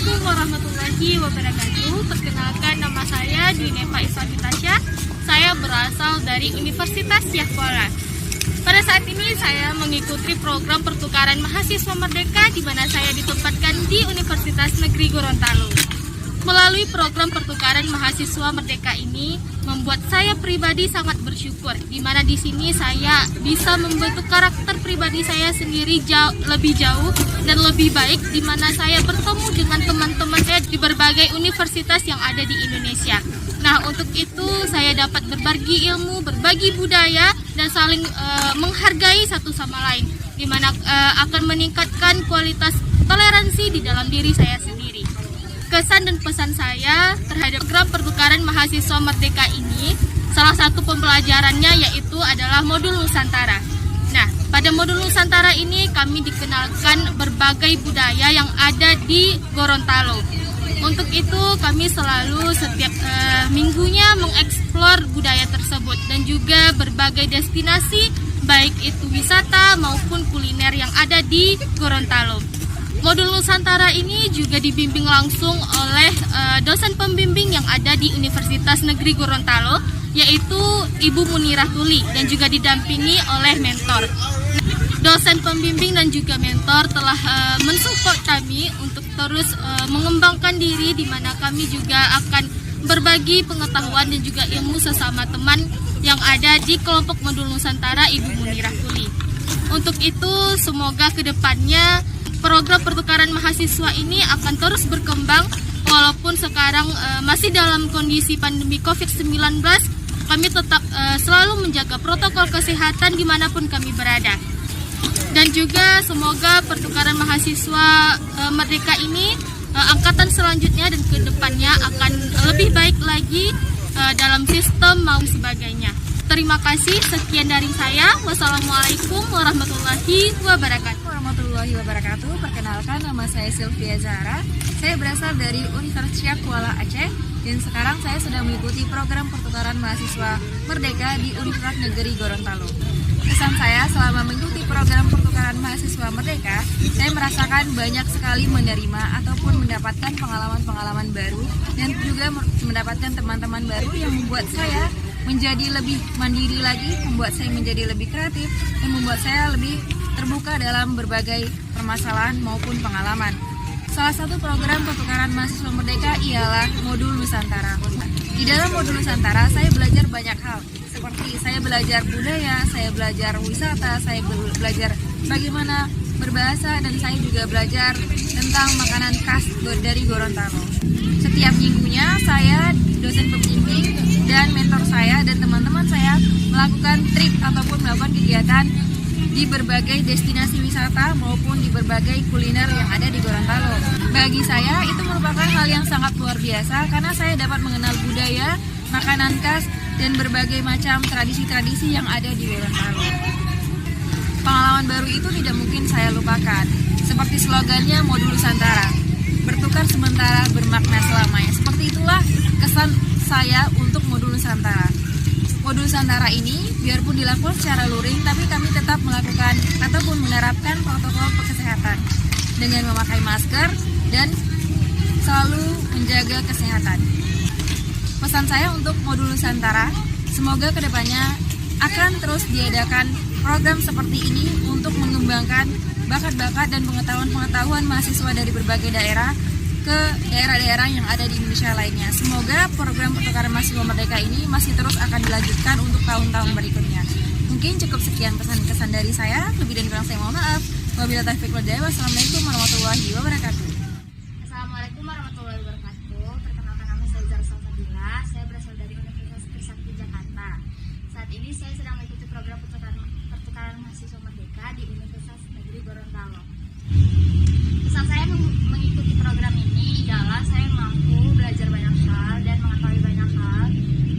Assalamualaikum warahmatullahi wabarakatuh. Perkenalkan, nama saya Dwineva Iswati Tasya. Saya berasal dari Universitas Yahkuala. Pada saat ini saya mengikuti program pertukaran mahasiswa merdeka di mana saya ditempatkan di Universitas Negeri Gorontalo. Melalui program pertukaran mahasiswa merdeka ini membuat saya pribadi sangat bersyukur, di mana di sini saya bisa membentuk karakter pribadi saya sendiri lebih jauh dan lebih baik, di mana saya bertemu dengan teman-teman saya di berbagai universitas yang ada di Indonesia. Nah, untuk itu saya dapat berbagi ilmu, berbagi budaya, dan saling menghargai satu sama lain, di mana akan meningkatkan kualitas toleransi di dalam diri saya sendiri. Kesan dan pesan saya terhadap program pertukaran mahasiswa merdeka ini, salah satu pembelajarannya yaitu adalah modul Nusantara. Nah, pada modul Nusantara ini kami dikenalkan berbagai budaya yang ada di Gorontalo. Untuk itu kami selalu setiap minggunya mengeksplor budaya tersebut dan juga berbagai destinasi, baik itu wisata maupun kuliner yang ada di Gorontalo. Modul Nusantara ini juga dibimbing langsung oleh dosen pembimbing yang ada di Universitas Negeri Gorontalo, yaitu Ibu Munirah Tuli, dan juga didampingi oleh mentor. Dosen pembimbing dan juga mentor telah mensupport kami untuk terus mengembangkan diri, di mana kami juga akan berbagi pengetahuan dan juga ilmu sesama teman yang ada di kelompok modul Nusantara Ibu Munirah Tuli. Untuk itu, semoga kedepannya program pertukaran mahasiswa ini akan terus berkembang, walaupun sekarang masih dalam kondisi pandemi COVID-19, kami tetap selalu menjaga protokol kesehatan dimanapun kami berada. Dan juga semoga pertukaran mahasiswa merdeka ini angkatan selanjutnya dan kedepannya akan lebih baik lagi dalam sistem maupun sebagainya. Terima kasih, sekian dari saya. Wassalamualaikum warahmatullahi wabarakatuh. Warahmatullahi wabarakatuh. Perkenalkan, nama saya Sylvia Zahra. Saya berasal dari Universitas Kuala Aceh dan sekarang saya sedang mengikuti program pertukaran mahasiswa merdeka di Universitas Negeri Gorontalo. Kesan saya selama mengikuti program pertukaran mahasiswa merdeka, saya merasakan banyak sekali menerima ataupun mendapatkan pengalaman-pengalaman baru dan juga mendapatkan teman-teman baru yang membuat saya menjadi lebih mandiri lagi, membuat saya menjadi lebih kreatif, dan membuat saya lebih terbuka dalam berbagai permasalahan maupun pengalaman. Salah satu program pertukaran mahasiswa merdeka ialah modul Nusantara. Di dalam modul Nusantara, saya belajar banyak hal, seperti saya belajar budaya, saya belajar wisata, saya belajar bagaimana berbahasa, dan saya juga belajar tentang makanan khas dari Gorontalo. Setiap minggunya, saya, dosen pembimbing, dan mentor saya dan teman-teman saya melakukan trip ataupun melakukan kegiatan di berbagai destinasi wisata maupun di berbagai kuliner yang ada di Gorontalo. Bagi saya itu merupakan hal yang sangat luar biasa karena saya dapat mengenal budaya, makanan khas, dan berbagai macam tradisi-tradisi yang ada di Gorontalo. Pengalaman baru itu tidak mungkin saya lupakan. Seperti slogannya modul Nusantara, bertukar sementara, bermakna selamanya. Seperti itulah kesan saya untuk modul Nusantara. Modul Nusantara ini biarpun dilakukan secara luring, tapi kami tetap melakukan ataupun menerapkan protokol kesehatan dengan memakai masker dan selalu menjaga kesehatan. Pesan saya untuk modul Nusantara, semoga kedepannya akan terus diadakan program seperti ini untuk mengembangkan bakat-bakat dan pengetahuan-pengetahuan mahasiswa dari berbagai daerah ke daerah-daerah yang ada di Indonesia lainnya. Semoga program pertukaran mahasiswa merdeka ini masih terus akan dilanjutkan untuk tahun-tahun berikutnya. Mungkin cukup sekian pesan-kesan dari saya. Lebih dan kurang saya mohon maaf. Wabillahi taufiq wal hidayah. Wassalamualaikum warahmatullahi wabarakatuh. Assalamualaikum warahmatullahi wabarakatuh. Perkenalkan, nama saya Zara Salsabila. Saya berasal dari Universitas Trisakti Jakarta. Saat ini saya sedang mengikuti program pertukaran mahasiswa merdeka di Universitas Negeri Gorontalo. Pesan saya mengikuti program ini ialah saya mampu belajar banyak hal dan mengetahui banyak hal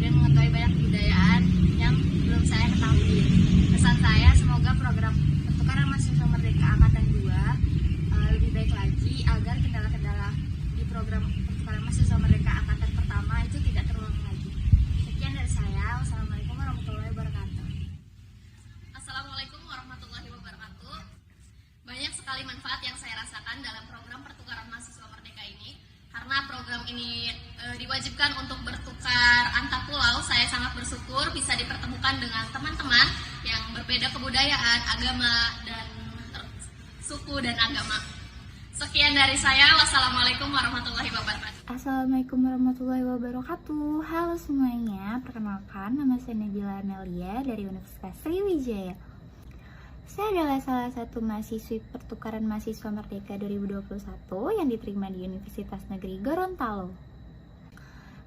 dan mengetahui banyak kebudayaan yang belum saya ketahui. Pesan saya, semoga program pertukaran mahasiswa merdeka angkatan 2 lebih baik lagi agar kendala-kendala di program pertukaran mahasiswa merdeka angkatan pertama itu tidak terulang lagi. Sekian dari saya. Wassalamualaikum warahmatullahi wabarakatuh. Assalamualaikum warahmatullahi wabarakatuh. Banyak sekali manfaat yang saya rasakan dalam program pertukaran mahasiswa merdeka ini. diwajibkan untuk bertukar antar pulau, saya sangat bersyukur bisa dipertemukan dengan teman-teman yang berbeda kebudayaan, agama, dan suku dan agama. Sekian dari saya. Wassalamualaikum warahmatullahi wabarakatuh. Assalamualaikum warahmatullahi wabarakatuh. Halo semuanya, perkenalkan nama saya Nabila Amelia dari Universitas Sriwijaya. Saya adalah salah satu mahasiswi pertukaran mahasiswa Merdeka 2021 yang diterima di Universitas Negeri Gorontalo.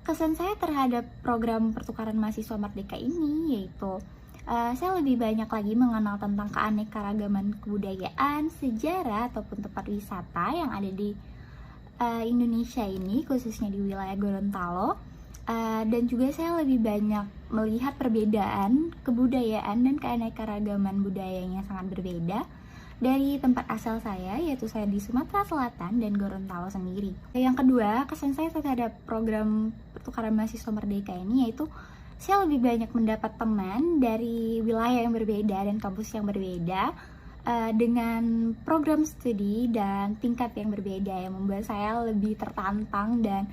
Kesan saya terhadap program pertukaran mahasiswa Merdeka ini yaitu saya lebih banyak lagi mengenal tentang keanekaragaman kebudayaan, sejarah, ataupun tempat wisata yang ada di Indonesia ini, khususnya di wilayah Gorontalo. Dan juga saya lebih banyak melihat perbedaan kebudayaan dan keanekaragaman budayanya sangat berbeda dari tempat asal saya, yaitu saya di Sumatera Selatan dan Gorontalo sendiri. Yang kedua, kesan saya terhadap program pertukaran mahasiswa Merdeka ini yaitu saya lebih banyak mendapat teman dari wilayah yang berbeda dan kampus yang berbeda dengan program studi dan tingkat yang berbeda yang membuat saya lebih tertantang dan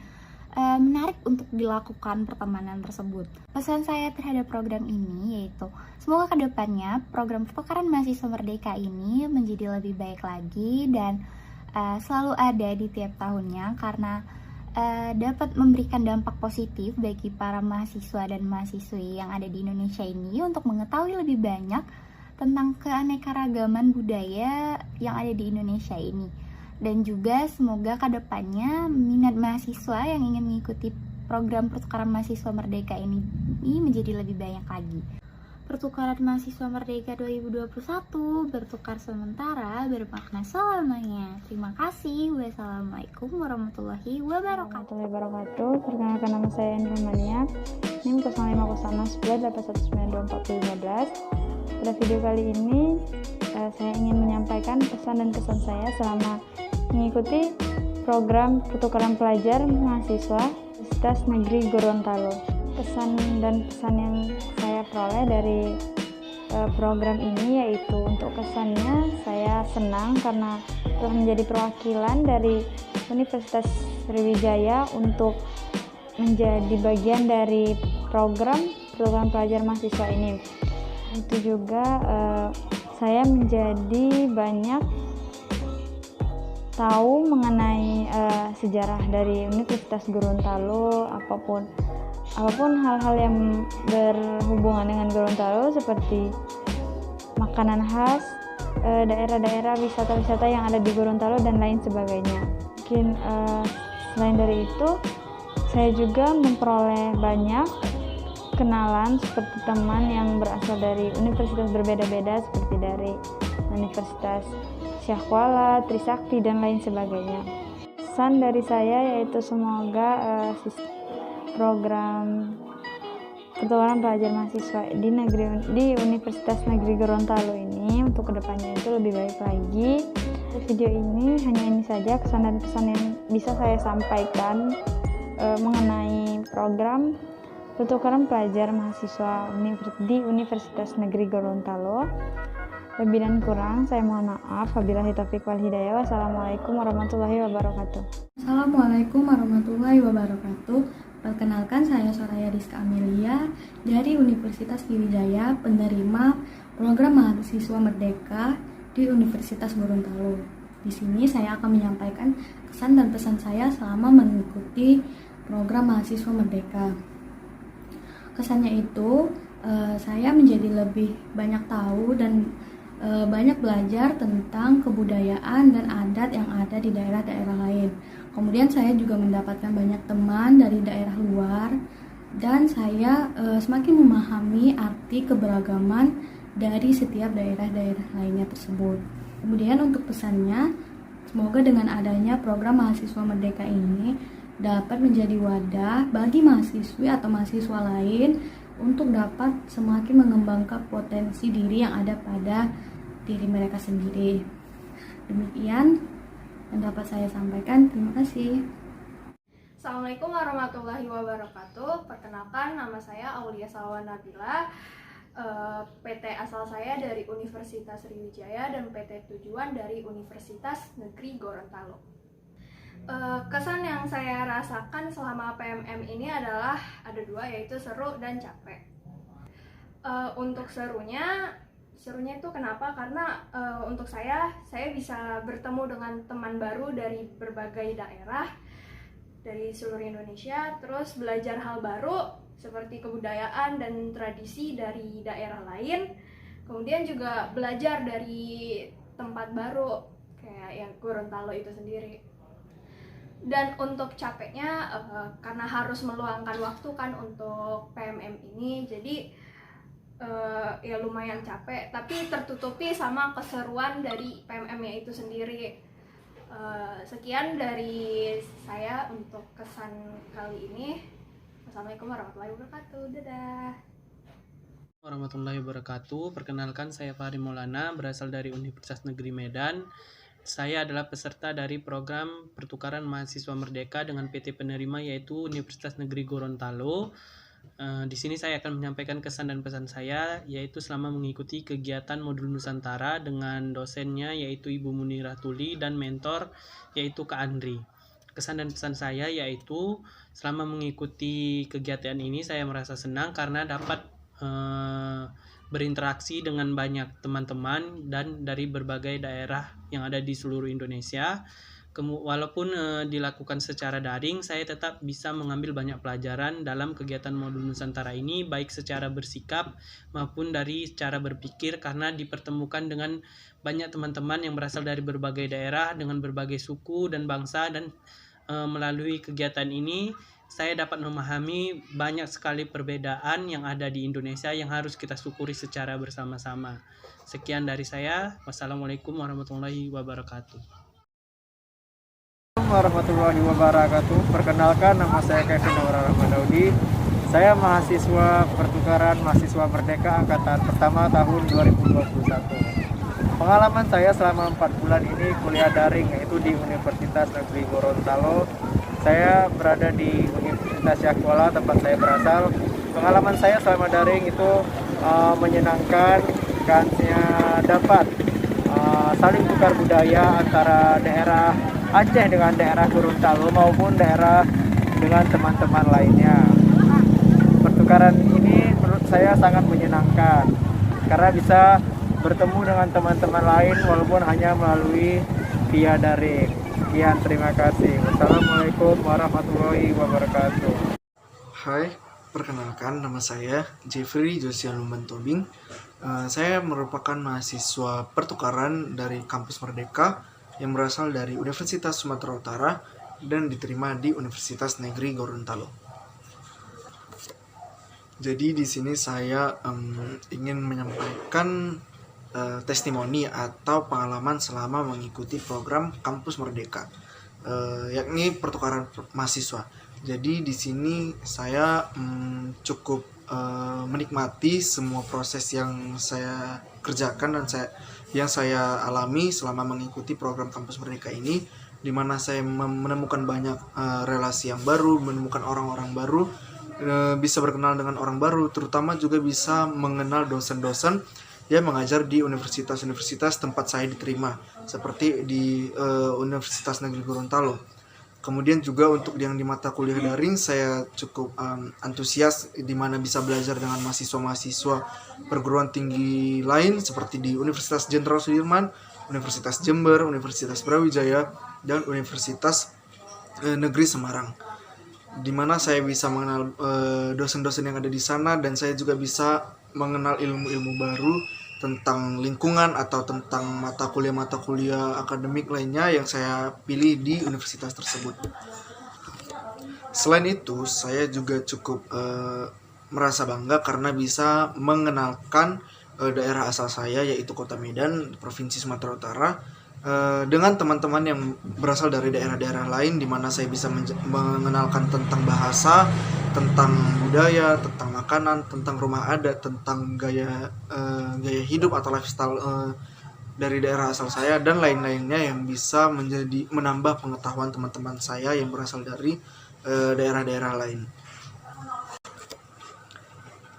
menarik untuk dilakukan pertemanan tersebut. Pesan saya terhadap program ini yaitu semoga kedepannya program pertukaran mahasiswa Merdeka ini menjadi lebih baik lagi dan selalu ada di tiap tahunnya karena dapat memberikan dampak positif bagi para mahasiswa dan mahasiswi yang ada di Indonesia ini untuk mengetahui lebih banyak tentang keanekaragaman budaya yang ada di Indonesia ini. Dan juga semoga kedepannya minat mahasiswa yang ingin mengikuti program pertukaran mahasiswa Merdeka ini menjadi lebih banyak lagi. Pertukaran mahasiswa Merdeka 2021 bertukar sementara bermakna selamanya. Terima kasih. Wassalamualaikum warahmatullahi wabarakatuh. Perkenalkan nama saya Indra Mania, NIM 05011181924015. Pada video kali ini saya ingin menyampaikan pesan dan kesan saya selama mengikuti program pertukaran pelajar mahasiswa Universitas Negeri Gorontalo. Kesan dan pesan yang saya peroleh dari program ini yaitu untuk kesannya saya senang karena telah menjadi perwakilan dari Universitas Sriwijaya untuk menjadi bagian dari program pertukaran pelajar mahasiswa ini. Itu juga saya menjadi banyak tahu mengenai sejarah dari Universitas Gorontalo, apapun hal-hal yang berhubungan dengan Gorontalo seperti makanan khas, daerah-daerah wisata-wisata yang ada di Gorontalo dan lain sebagainya. Mungkin selain dari itu saya juga memperoleh banyak kenalan seperti teman yang berasal dari universitas berbeda-beda seperti dari Universitas Syah Kuala, Trisakti, dan lain sebagainya. Pesan dari saya yaitu semoga program pertukaran pelajar mahasiswa di Universitas Negeri Gorontalo ini untuk kedepannya itu lebih baik lagi. Video ini hanya ini saja kesan dan pesan yang bisa saya sampaikan mengenai program pertukaran pelajar mahasiswa di Universitas Negeri Gorontalo. Lebih dan kurang saya mohon maaf. Wabillahi taufiq wal hidayah. Wassalamualaikum warahmatullahi wabarakatuh. Assalamualaikum warahmatullahi wabarakatuh. Perkenalkan, saya Soraya Rizka Amelia dari Universitas Sriwijaya, penerima program mahasiswa Merdeka di Universitas Gorontalo. Di sini saya akan menyampaikan kesan dan pesan saya selama mengikuti program mahasiswa Merdeka. Kesannya itu saya menjadi lebih banyak tahu dan banyak belajar tentang kebudayaan dan adat yang ada di daerah-daerah lain. Kemudian saya juga mendapatkan banyak teman dari daerah luar dan saya semakin memahami arti keberagaman dari setiap daerah-daerah lainnya tersebut. Kemudian untuk pesannya, semoga dengan adanya program mahasiswa Merdeka ini dapat menjadi wadah bagi mahasiswi atau mahasiswa lain untuk dapat semakin mengembangkan potensi diri yang ada pada diri mereka sendiri. Demikian yang dapat saya sampaikan. Terima kasih. Assalamualaikum warahmatullahi wabarakatuh. Perkenalkan, nama saya Aulia Salwan Nabila. PT asal saya dari Universitas Sriwijaya dan PT tujuan dari Universitas Negeri Gorontalo. Kesan yang saya rasakan selama PMM ini adalah ada dua, yaitu seru dan capek. Untuk serunya itu kenapa? Karena untuk saya bisa bertemu dengan teman baru dari berbagai daerah dari seluruh Indonesia, terus belajar hal baru seperti kebudayaan dan tradisi dari daerah lain, kemudian juga belajar dari tempat baru kayak yang Gorontalo itu sendiri. Dan untuk capeknya karena harus meluangkan waktu kan untuk PMM ini, jadi ya lumayan capek, tapi tertutupi sama keseruan dari PMM-nya itu sendiri. Sekian dari saya untuk kesan kali ini. Wassalamualaikum warahmatullahi wabarakatuh. Dadah. Warahmatullahi wabarakatuh. Perkenalkan, saya Fahri Maulana, berasal dari Universitas Negeri Medan. Saya adalah peserta dari program pertukaran mahasiswa merdeka dengan PT penerima, yaitu Universitas Negeri Gorontalo. Di sini saya akan menyampaikan kesan dan pesan saya, yaitu selama mengikuti kegiatan modul Nusantara dengan dosennya, yaitu Ibu Munirah Tuli, dan mentor, yaitu Kak Andri. Kesan dan pesan saya yaitu selama mengikuti kegiatan ini saya merasa senang karena dapat berinteraksi dengan banyak teman-teman dan dari berbagai daerah yang ada di seluruh Indonesia. Walaupun dilakukan secara daring, saya tetap bisa mengambil banyak pelajaran dalam kegiatan modul Nusantara ini, baik secara bersikap maupun dari cara berpikir, karena dipertemukan dengan banyak teman-teman yang berasal dari berbagai daerah dengan berbagai suku dan bangsa, dan melalui kegiatan ini saya dapat memahami banyak sekali perbedaan yang ada di Indonesia yang harus kita syukuri secara bersama-sama. Sekian dari saya. Wassalamualaikum warahmatullahi wabarakatuh. Warahmatullahi wabarakatuh. Perkenalkan, nama saya Kevin Rahmadaudi. Saya mahasiswa pertukaran mahasiswa merdeka angkatan pertama tahun 2021. Pengalaman saya selama 4 bulan ini kuliah daring, yaitu di Universitas Negeri Gorontalo. Saya berada di Universitas Syakuala, tempat saya berasal. Pengalaman saya selama daring itu menyenangkan, kansnya dapat saling tukar budaya antara daerah Aceh dengan daerah Gorontalo maupun daerah dengan teman-teman lainnya. Pertukaran ini menurut saya sangat menyenangkan karena bisa bertemu dengan teman-teman lain walaupun hanya melalui via daring. Sekian, terima kasih. Wassalamualaikum warahmatullahi wabarakatuh. Hai, perkenalkan, nama saya Jeffrey Josian Lumban Tobing. Saya merupakan mahasiswa pertukaran dari kampus Merdeka yang berasal dari Universitas Sumatera Utara dan diterima di Universitas Negeri Gorontalo. Jadi di sini saya ingin menyampaikan testimoni atau pengalaman selama mengikuti program Kampus Merdeka, yakni pertukaran mahasiswa. Jadi di sini saya cukup menikmati semua proses yang saya kerjakan dan yang saya alami selama mengikuti program Kampus Merdeka ini, di mana saya menemukan banyak relasi yang baru, menemukan orang-orang baru, bisa berkenal dengan orang baru, terutama juga bisa mengenal dosen-dosen yang mengajar di universitas-universitas tempat saya diterima, seperti di Universitas Negeri Gorontalo. Kemudian juga untuk yang di mata kuliah daring, saya cukup antusias di mana bisa belajar dengan mahasiswa-mahasiswa perguruan tinggi lain seperti di Universitas Jenderal Sudirman, Universitas Jember, Universitas Brawijaya, dan Universitas Negeri Semarang. Di mana saya bisa mengenal dosen-dosen yang ada di sana, dan saya juga bisa mengenal ilmu-ilmu baru tentang lingkungan atau tentang mata kuliah akademik lainnya yang saya pilih di universitas tersebut. Selain itu, saya juga cukup merasa bangga karena bisa mengenalkan daerah asal saya, yaitu Kota Medan, Provinsi Sumatera Utara, dengan teman-teman yang berasal dari daerah-daerah lain, di mana saya bisa mengenalkan tentang bahasa, tentang budaya, tentang makanan, tentang rumah adat, tentang gaya hidup atau lifestyle dari daerah asal saya, dan lain-lainnya yang bisa menambah pengetahuan teman-teman saya yang berasal dari daerah-daerah lain.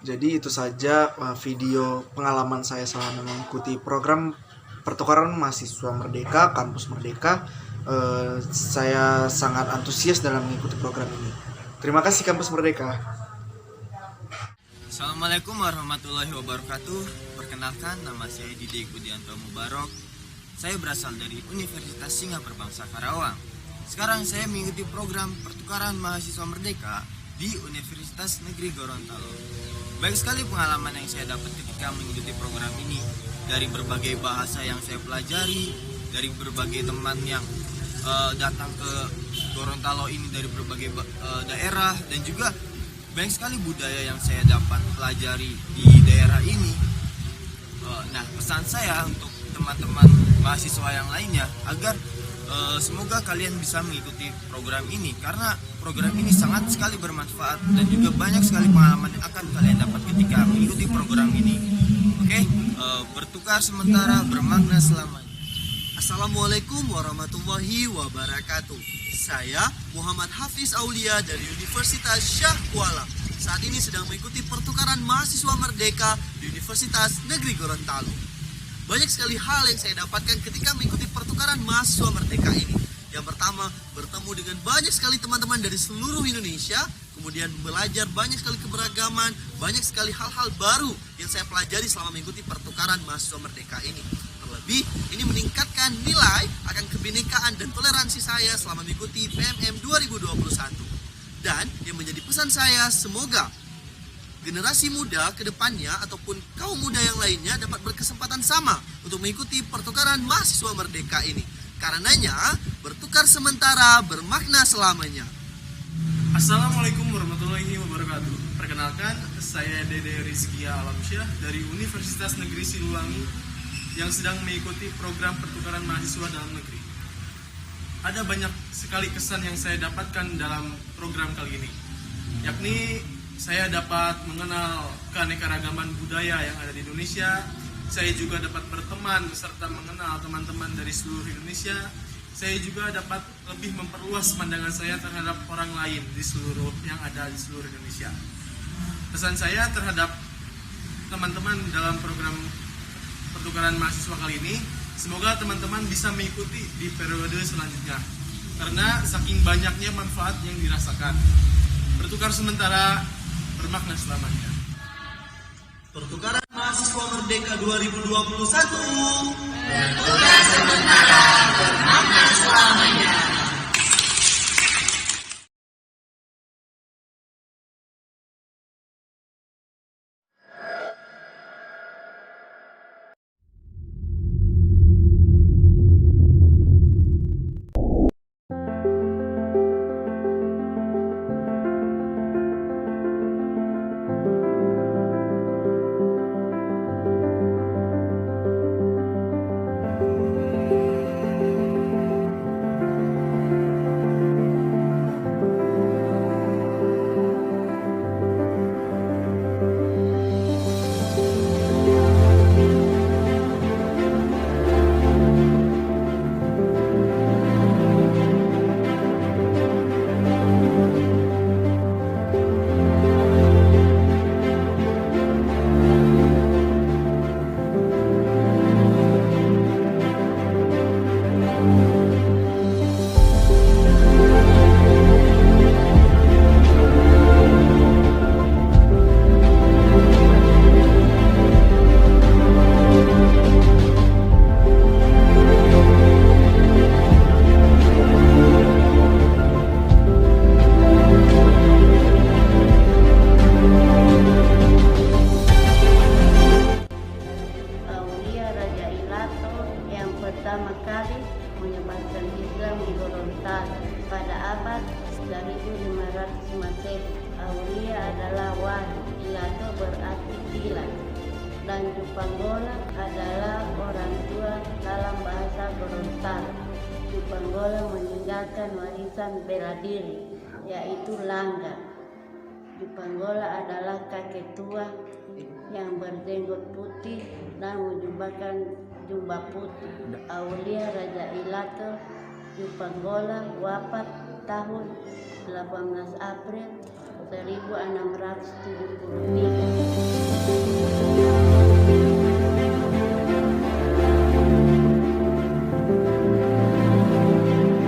Jadi itu saja video pengalaman saya selama mengikuti program pertukaran mahasiswa Merdeka, Kampus Merdeka. Saya sangat antusias dalam mengikuti program ini. Terima kasih Kampus Merdeka. Assalamualaikum warahmatullahi wabarakatuh. Perkenalkan, nama saya Didik Budianto Mubarok. Saya berasal dari Universitas Singapura Bangsa Karawang. Sekarang saya mengikuti program pertukaran mahasiswa merdeka di Universitas Negeri Gorontalo. Banyak sekali pengalaman yang saya dapat ketika mengikuti program ini. Dari berbagai bahasa yang saya pelajari, dari berbagai teman yang datang ke Gorontalo ini dari berbagai daerah, dan juga banyak sekali budaya yang saya dapat pelajari di daerah ini. Nah, pesan saya untuk teman-teman mahasiswa yang lainnya agar semoga kalian bisa mengikuti program ini, karena program ini sangat sekali bermanfaat dan juga banyak sekali pengalaman yang akan kalian dapat ketika mengikuti program ini. Oke, bertukar sementara bermakna selamanya. Assalamualaikum warahmatullahi wabarakatuh. Saya Muhammad Hafiz Aulia dari Universitas Syah Kuala. Saat ini sedang mengikuti pertukaran mahasiswa merdeka di Universitas Negeri Gorontalo. Banyak sekali hal yang saya dapatkan ketika mengikuti pertukaran mahasiswa merdeka ini. Yang pertama, bertemu dengan banyak sekali teman-teman dari seluruh Indonesia, kemudian belajar banyak sekali keberagaman, banyak sekali hal-hal baru yang saya pelajari selama mengikuti pertukaran mahasiswa merdeka ini. Terlebih, ini meningkatkan nilai akan kebinekaan dan toleransi saya selama mengikuti PMM 2021. Dan yang menjadi pesan saya, semoga generasi muda ke depannya ataupun kaum muda yang lainnya dapat berkesempatan sama untuk mengikuti pertukaran mahasiswa merdeka ini. Karenanya, bertukar sementara bermakna selamanya. Assalamualaikum warahmatullahi wabarakatuh. Perkenalkan, saya Dede Rizkia Alamsyah dari Universitas Negeri Siliwangi yang sedang mengikuti program pertukaran mahasiswa dalam negeri. Ada banyak sekali kesan yang saya dapatkan dalam program kali ini, yakni saya dapat mengenal keanekaragaman budaya yang ada di Indonesia. Saya juga dapat berteman serta mengenal teman-teman dari seluruh Indonesia. Saya juga dapat lebih memperluas pandangan saya terhadap orang lain di seluruh yang ada di seluruh Indonesia. Pesan saya terhadap teman-teman dalam program pertukaran mahasiswa kali ini, semoga teman-teman bisa mengikuti di periode selanjutnya, karena saking banyaknya manfaat yang dirasakan. Bertukar sementara bermakna selamanya. Pertukaran mahasiswa merdeka 2021. Bertukar sementara bermakna selamanya. menyebarkan Islam di Gorontalo pada abad 1500 Masehi. Aulia adalah wahyu, Ilato berarti kilat, dan Jupanggola adalah orang tua dalam bahasa Gorontalo. Jupanggola meninggalkan warisan bela diri, yaitu langgar. Jupanggola adalah kakek tua yang berjenggot putih dan menjubahkan jubah putih. Aulia Raja Ilato Jupanggola wafat tahun 18 April 1673.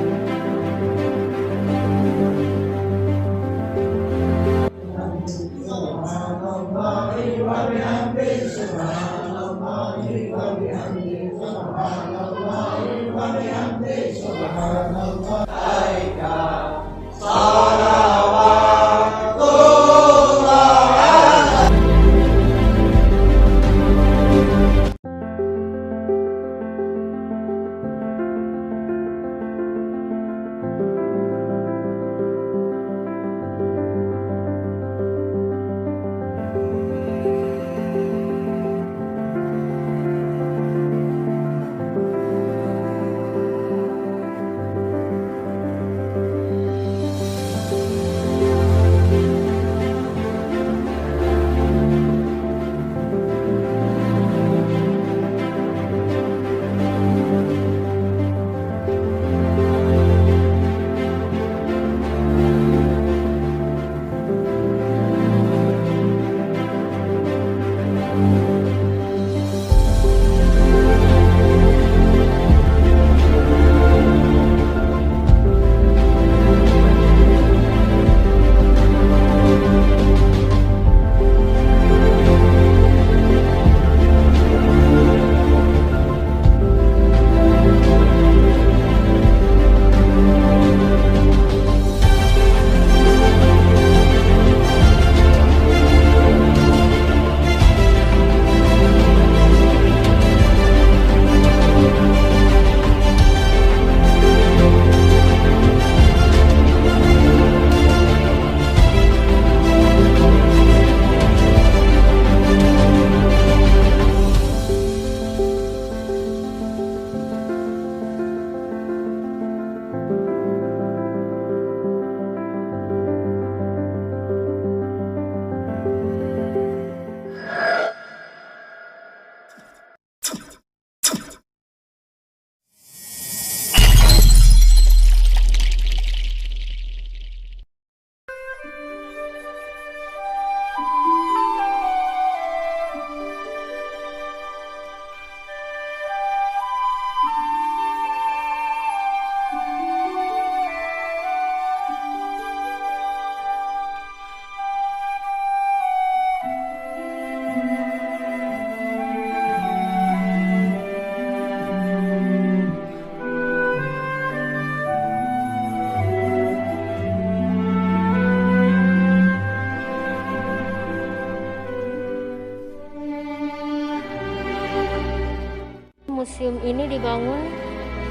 museum ini dibangun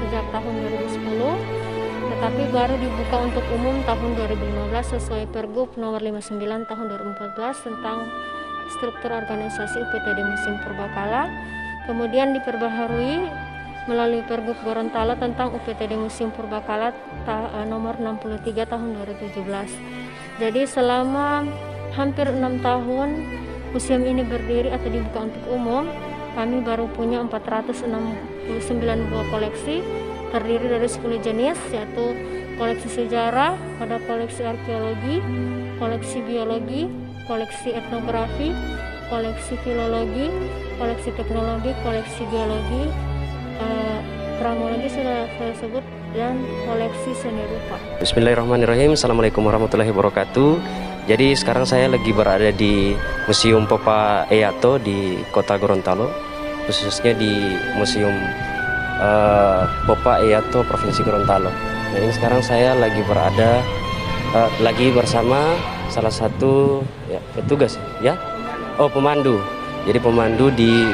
sejak tahun 2010, tetapi baru dibuka untuk umum tahun 2015 sesuai Pergub nomor 59 tahun 2014 tentang struktur organisasi UPTD Museum Purbakala. Kemudian diperbaharui melalui Pergub Gorontalo tentang UPTD Museum Purbakala nomor 63 tahun 2017. Jadi selama hampir 6 tahun museum ini berdiri atau dibuka untuk umum, kami baru punya 469 buah koleksi, terdiri dari 10 jenis, yaitu koleksi sejarah, ada koleksi arkeologi, koleksi biologi, koleksi etnografi, koleksi filologi, koleksi teknologi, koleksi geologi, kramologi sudah saya sebut, dan koleksi seni rupa. Bismillahirrahmanirrahim. Assalamualaikum warahmatullahi wabarakatuh. Jadi sekarang saya lagi berada di Museum Popa Eyato di Kota Gorontalo, khususnya di Museum Popa Eyato Provinsi Gorontalo. Nah, ini sekarang saya lagi berada lagi bersama salah satu petugas pemandu. Jadi pemandu di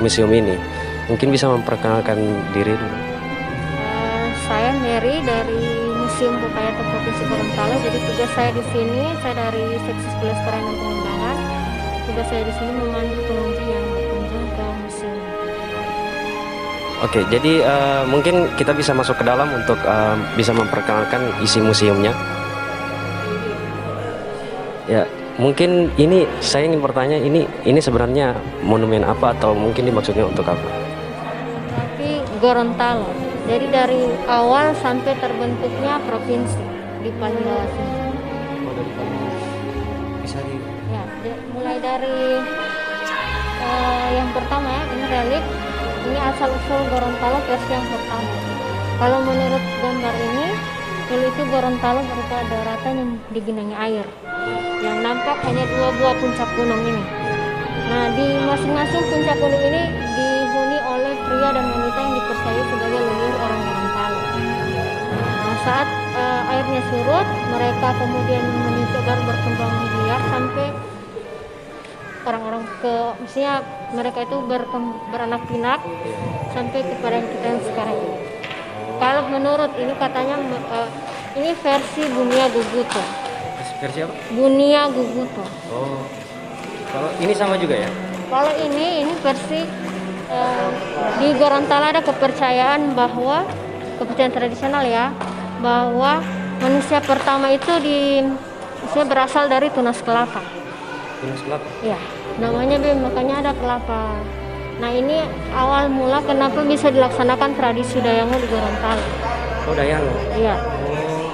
museum ini. Mungkin bisa memperkenalkan diri dulu. Saya Mary dari Museum Popa Eyato Provinsi Gorontalo. Jadi tugas saya di sini, saya dari Seksi Pelestarian dan Pengembangan. Tugas saya di sini memandu pengunjung yang berkunjung ke museum. Oke, jadi mungkin kita bisa masuk ke dalam untuk bisa memperkenalkan isi museumnya. Ya, mungkin ini saya ingin bertanya, ini sebenarnya monumen apa atau mungkin dimaksudnya untuk apa? Tapi Gorontalo. Jadi dari awal sampai terbentuknya provinsi di paling bawah sini. Oh, dari paling bawah. Bisa di. Ya, mulai dari yang pertama ya, ini relik. Ini asal-usul Gorontalo versi yang pertama. Kalau menurut gambar ini, dulu itu Gorontalo berupa daratan yang digenangi air. Yang nampak hanya 2 buah puncak gunung ini. Nah, di masing-masing puncak gunung ini dihuni oleh pria dan wanita yang dipercaya sebagai leluhur orang Gorontalo. Nah, saat airnya surut, mereka kemudian mencoba berkembang biak sampai orang-orang misalnya mereka itu beranak pinak sampai kepada kita yang sekarang ini. Kalau menurut ini katanya ini versi Bunia Guguto. Versi apa? Bunia Guguto. Oh, kalau ini sama juga ya? Kalau ini versi di Gorontalo ada kepercayaan bahwa kepercayaan tradisional ya, bahwa manusia pertama itu berasal dari tunas kelapa. Tunas kelapa? Ya, namanya makanya ada kelapa. Nah, ini awal mula kenapa bisa dilaksanakan tradisi Dayango di Gorontalo. Oh, Dayango? Iya. Oh.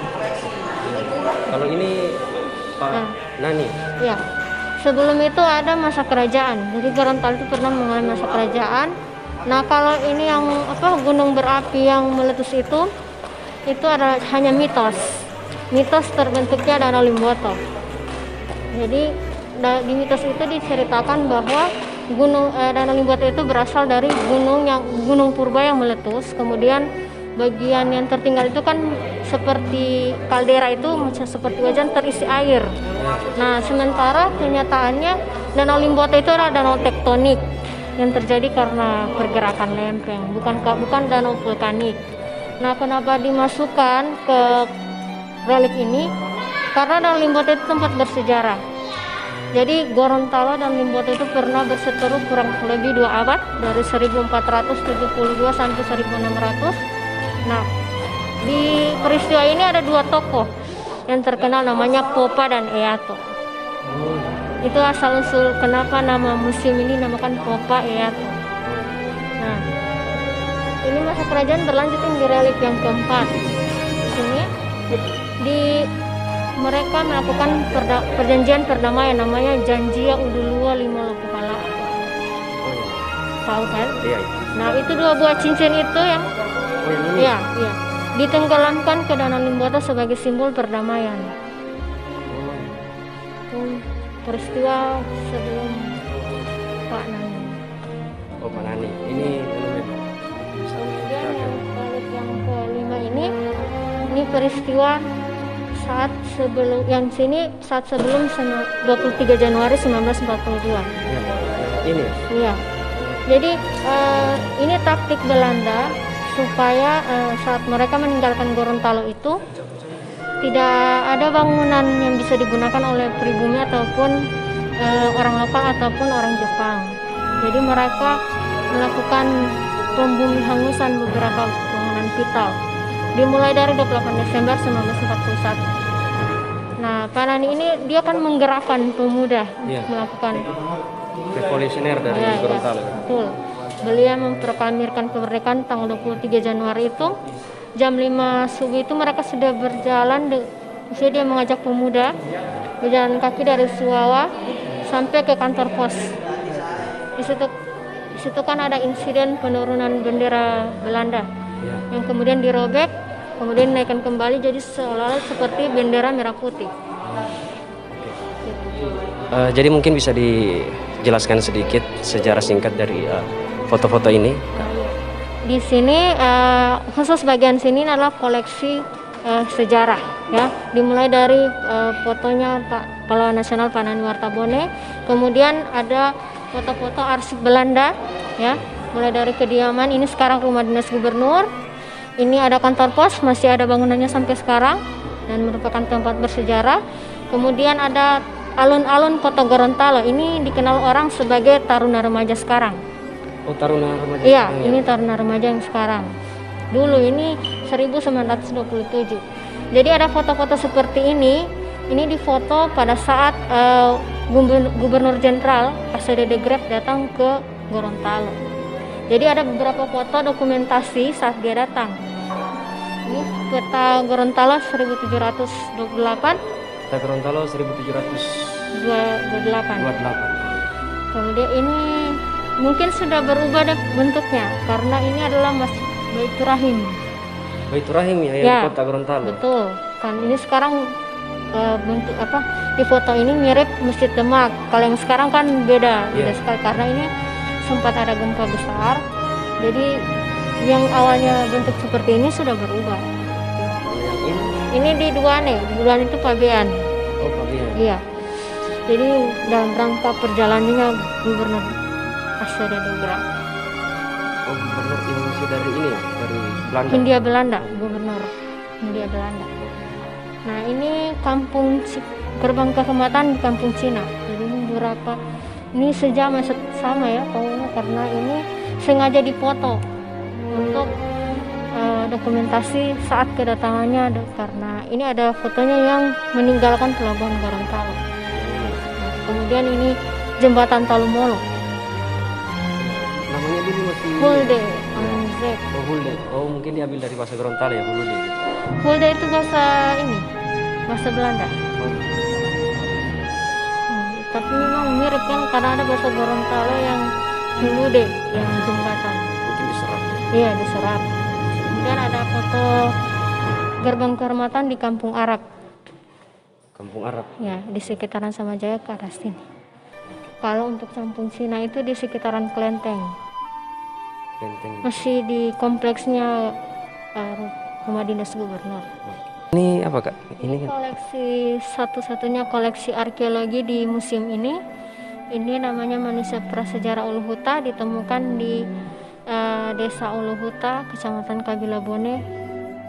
Kalau ini Pak Nani? Iya. Sebelum itu ada masa kerajaan. Jadi Gorontalo itu pernah mengalami masa kerajaan. Nah, kalau ini yang gunung berapi yang meletus itu ada hanya mitos. Mitos terbentuknya Danau Limboto. Jadi di mitos itu diceritakan bahwa Danau Limboto itu berasal dari gunung purba yang meletus. Kemudian bagian yang tertinggal itu kan seperti kaldera itu seperti wajan terisi air. Nah, sementara kenyataannya Danau Limboto itu adalah danau tektonik yang terjadi karena pergerakan lempeng, bukan danau vulkanik. Nah, kenapa dimasukkan ke relik ini? Karena Danau Limboto itu tempat bersejarah. Jadi Gorontalo dan Limboto itu pernah berseteru kurang lebih 2 abad, dari 1472 sampai 1600. Nah, di peristiwa ini ada 2 tokoh yang terkenal, namanya Popa dan Eyato. Itu asal usul kenapa nama museum ini namakan Popa Eyato. Nah, ini masa kerajaan berlanjut di relik yang keempat. Di sini mereka melakukan perjanjian perdamaian namanya Janjia Udulua Lima Lokupala. Tahu kan? Iya. Nah, itu 2 buah cincin itu yang iya, ditenggelamkan ke Danau Limboto sebagai simbol perdamaian. Peristiwa sebelum Pak Nani. Oh, Pak Nani. Ini kemudian yang kelima ini peristiwa saat sebelum 23 Januari 1942. Ini. Iya. Jadi Ini taktik Belanda supaya saat mereka meninggalkan Gorontalo itu tidak ada bangunan yang bisa digunakan oleh pribumi ataupun orang lokal ataupun orang Jepang. Jadi mereka melakukan pembumi hangusan beberapa bangunan vital dimulai dari 28 Desember 1941. Nah, Panani ini dia kan menggerakkan pemuda melakukan revolusioner dari Gorontalo. Betul. Beliau memproklamirkan kemerdekaan tanggal 23 Januari itu jam 5 subuh itu mereka sudah berjalan, maksudnya dia mengajak pemuda berjalan kaki dari Suwawa sampai ke kantor pos. Di situ kan ada insiden penurunan bendera Belanda yang kemudian dirobek, kemudian dinaikkan kembali jadi seolah-olah seperti bendera merah putih. Jadi mungkin bisa dijelaskan sedikit sejarah singkat dari foto-foto ini. Di sini khusus bagian sini adalah koleksi sejarah ya, dimulai dari fotonya Pak Pahlawan Nasional Panani Wartabone, kemudian ada foto-foto arsip Belanda ya, mulai dari kediaman, ini sekarang rumah dinas gubernur, ini ada kantor pos, masih ada bangunannya sampai sekarang dan merupakan tempat bersejarah. Kemudian ada alun-alun Kota Gorontalo, ini dikenal orang sebagai Taruna Remaja sekarang. Oh, Taruna Remaja. Iya, ini Taruna Remaja yang sekarang. Dulu ini 1927. Jadi ada foto-foto seperti ini difoto pada saat Gubernur Jenderal Asade de Grep datang ke Gorontalo. Jadi ada beberapa foto dokumentasi saat dia datang. Ini peta Gorontalo 1728. Peta Gorontalo 1728. Kemudian ini mungkin sudah berubah deh bentuknya karena ini adalah Masjid Baitur Rahim. Baitur Rahim ya, yang di Kota Gorontalo. Betul. Kan ini sekarang bentuk di foto ini mirip Masjid Demak. Kalau yang sekarang kan beda sekali karena ini sempat ada gempa besar. Jadi yang awalnya bentuk seperti ini sudah berubah. Ini di Duane itu Pabean. Oh, Pabean. Iya. Jadi dalam rangka perjalanannya Gubernur Asade de Grep. Oh, Gubernur Indonesia dari ini ya, dari Belanda. Hindia Belanda, Gubernur Hindia Belanda. Nah, ini gerbang kehormatan di Kampung Cina. Jadi ini beberapa, ini sejam sama ya pokoknya karena ini sengaja dipoto untuk dokumentasi saat kedatangannya karena ini ada fotonya yang meninggalkan pelabuhan Gorontalo. Kemudian ini jembatan Talumolo. Namanya dulu masih Hulde. Oh, Hulde. Oh, mungkin diambil dari bahasa Gorontalo ya, Hulde. Hulde itu bahasa Belanda. Tapi memang mirip kan karena ada bahasa Gorontalo yang Hulde, yang jembatan. Mungkin diserap. Iya, diserap. Kemudian ada foto gerbang kehormatan di Kampung Arab. Kampung Arab. Ya, di sekitaran Samajaya ke arah sini. Kalau untuk Kampung Cina itu di sekitaran Klenteng. Masih di kompleksnya Rumah Dinas Gubernur. Ini apa Kak? Ini koleksi satu-satunya koleksi arkeologi di museum ini. Ini namanya manusia prasejarah Uluhuta, ditemukan di Desa Uluhuta, Kecamatan Kabilabone,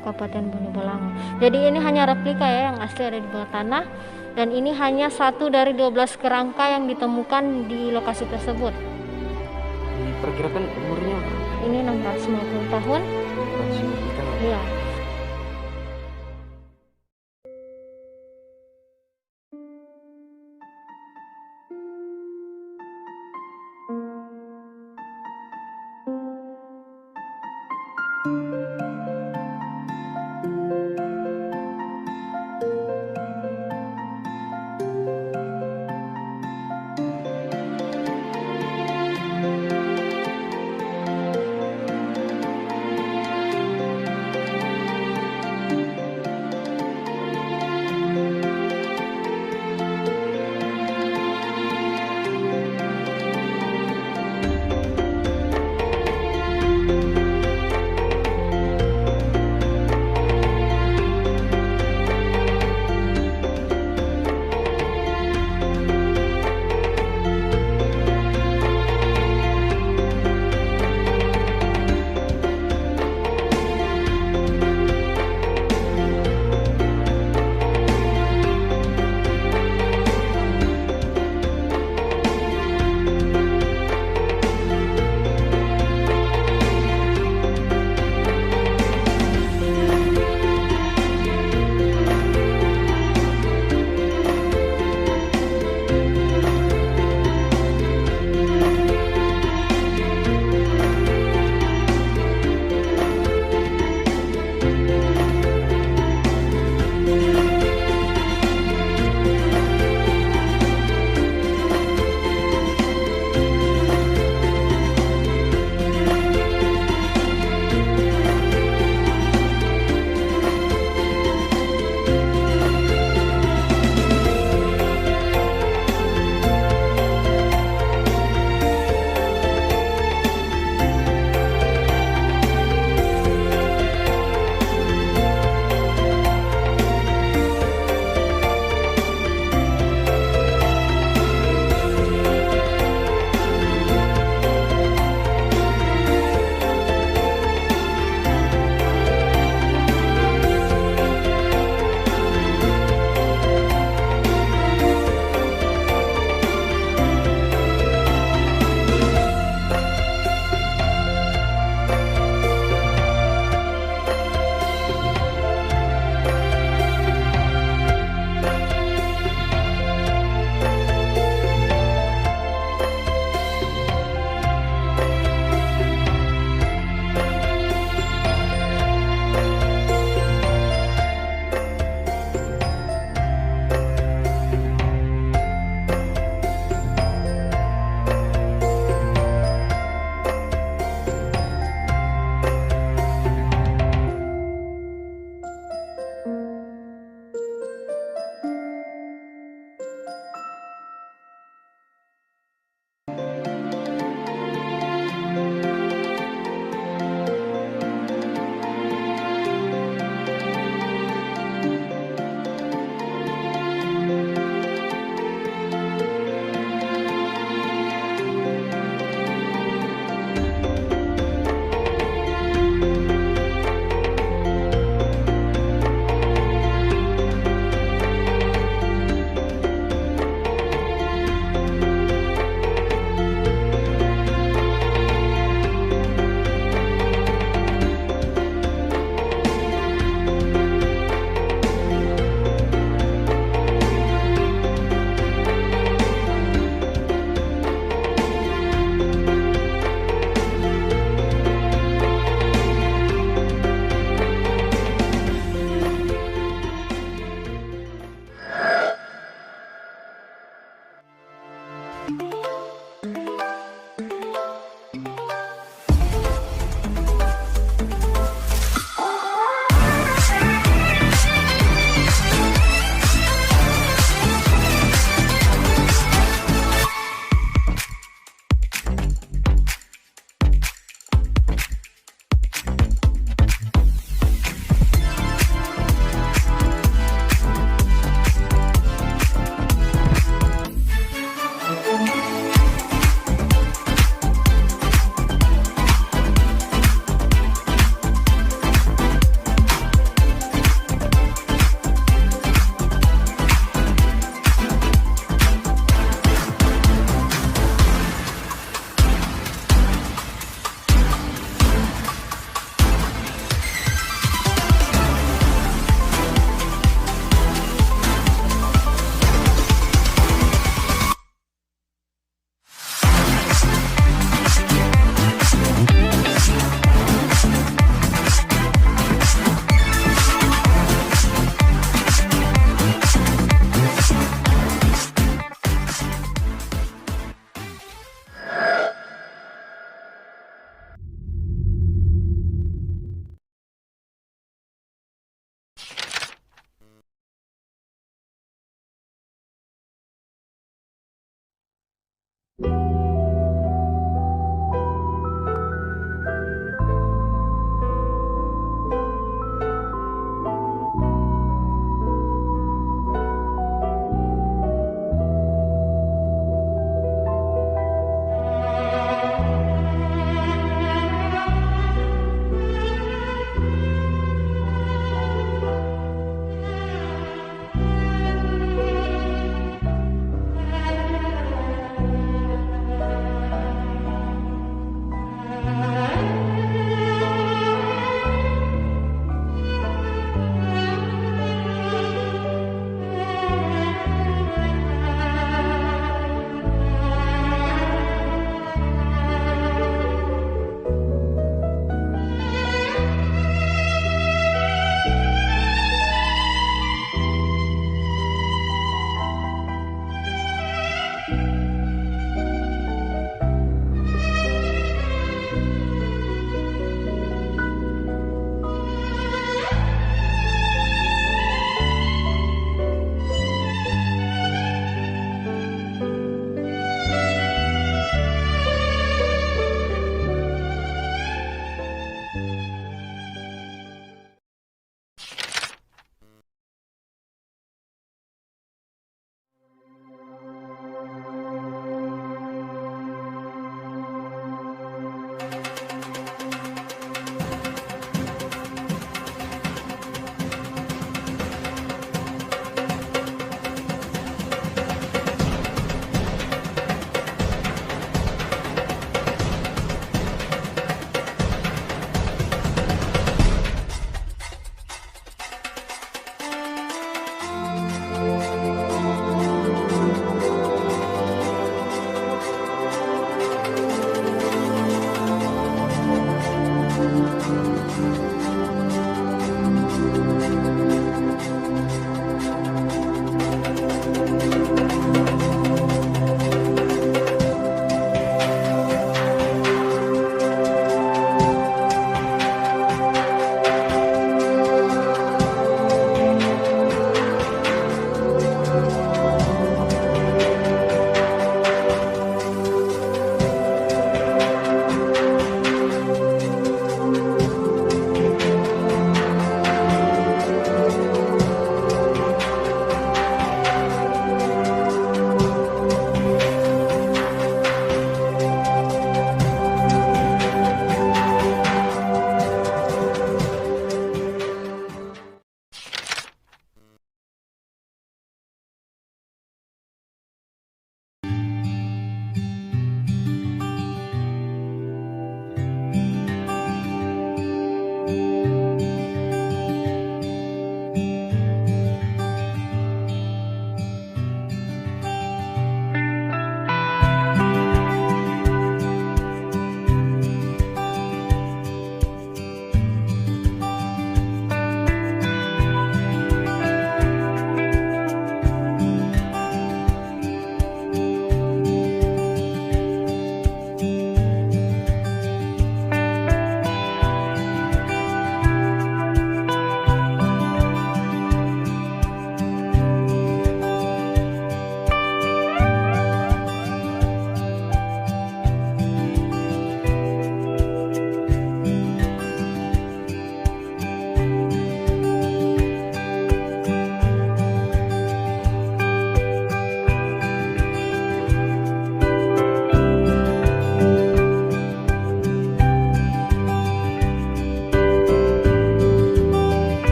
Kabupaten Bone Bolango. Jadi ini hanya replika ya, yang asli ada di bawah tanah. Dan ini hanya satu dari 12 kerangka yang ditemukan di lokasi tersebut. Diperkirakan umurnya ini 650 tahun. Iya.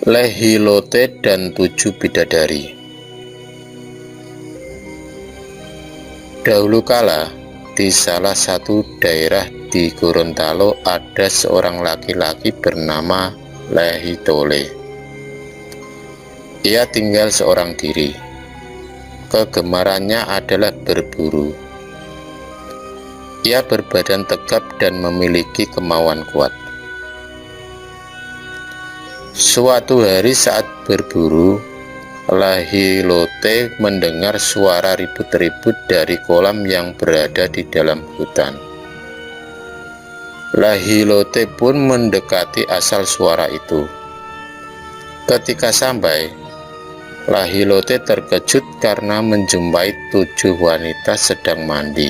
Lehilote dan 7 bidadari. Dahulu kala, di salah satu daerah di Gorontalo ada seorang laki-laki bernama Lehitole. Ia tinggal seorang diri. Kegemarannya adalah berburu. Ia berbadan tegap dan memiliki kemauan kuat. Suatu hari saat berburu, Lehilote mendengar suara ribut-ribut dari kolam yang berada di dalam hutan. Lehilote pun mendekati asal suara itu. Ketika sampai, Lehilote terkejut karena menjumpai 7 wanita sedang mandi.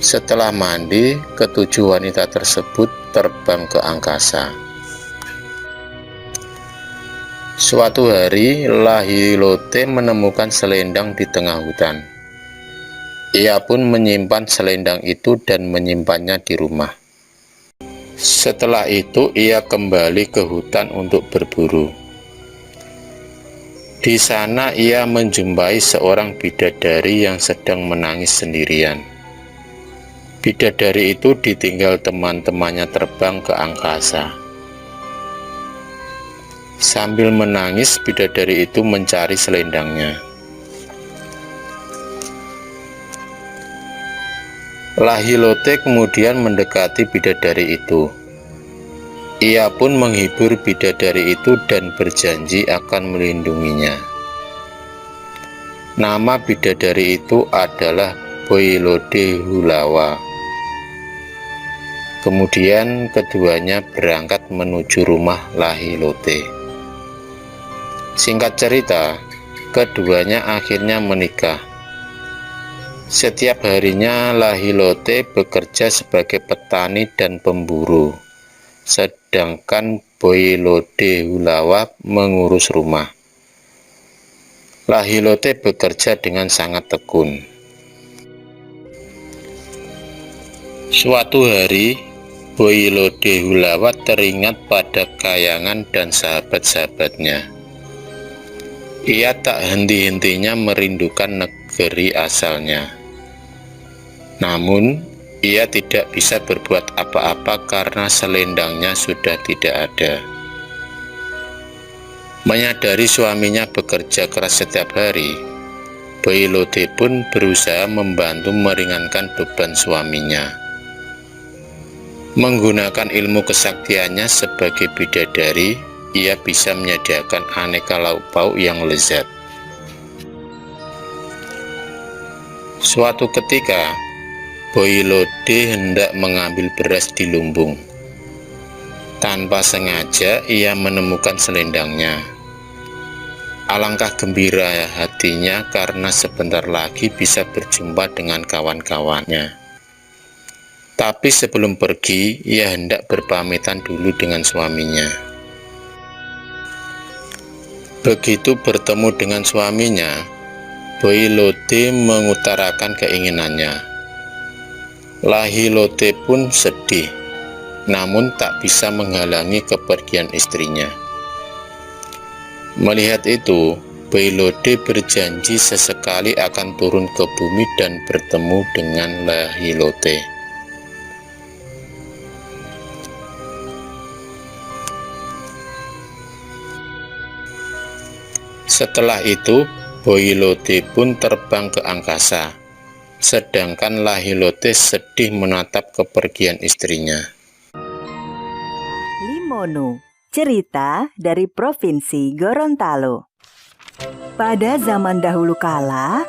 Setelah mandi, ke-7 wanita tersebut terbang ke angkasa. Suatu hari, Lehilote menemukan selendang di tengah hutan. Ia pun menyimpan selendang itu dan menyimpannya di rumah. Setelah itu, ia kembali ke hutan untuk berburu. Di sana ia menjumpai seorang bidadari yang sedang menangis sendirian. Bidadari itu ditinggal teman-temannya terbang ke angkasa. Sambil menangis, bidadari itu mencari selendangnya. Lehilote kemudian mendekati bidadari itu. Ia pun menghibur bidadari itu dan berjanji akan melindunginya. Nama bidadari itu adalah Boilode Hulawa. Kemudian keduanya berangkat menuju rumah Lehilote. Singkat cerita, keduanya akhirnya menikah. Setiap harinya Lehilote bekerja sebagai petani dan pemburu, sedangkan Boilode Hulawa mengurus rumah. Lehilote bekerja dengan sangat tekun. Suatu hari, Boilode Hulawa teringat pada Kayangan dan sahabat-sahabatnya. Ia tak henti-hentinya merindukan negeri asalnya. Namun, ia tidak bisa berbuat apa-apa karena selendangnya sudah tidak ada. Menyadari suaminya bekerja keras setiap hari, Boilode pun berusaha membantu meringankan beban suaminya. Menggunakan ilmu kesaktiannya sebagai bidadari, ia bisa menyediakan aneka lauk pauk yang lezat. Suatu ketika, Boilode hendak mengambil beras di lumbung. Tanpa sengaja, ia menemukan selendangnya. Alangkah gembira hatinya karena sebentar lagi bisa berjumpa dengan kawan-kawannya. Tapi sebelum pergi, ia hendak berpamitan dulu dengan suaminya. Begitu bertemu dengan suaminya, Boilode mengutarakan keinginannya. Lehilote pun sedih, namun tak bisa menghalangi kepergian istrinya. Melihat itu, Boilode berjanji sesekali akan turun ke bumi dan bertemu dengan Lehilote. Setelah itu, Boilode pun terbang ke angkasa, sedangkan Lehilote sedih menatap kepergian istrinya. Limono, cerita dari Provinsi Gorontalo. Pada zaman dahulu kala,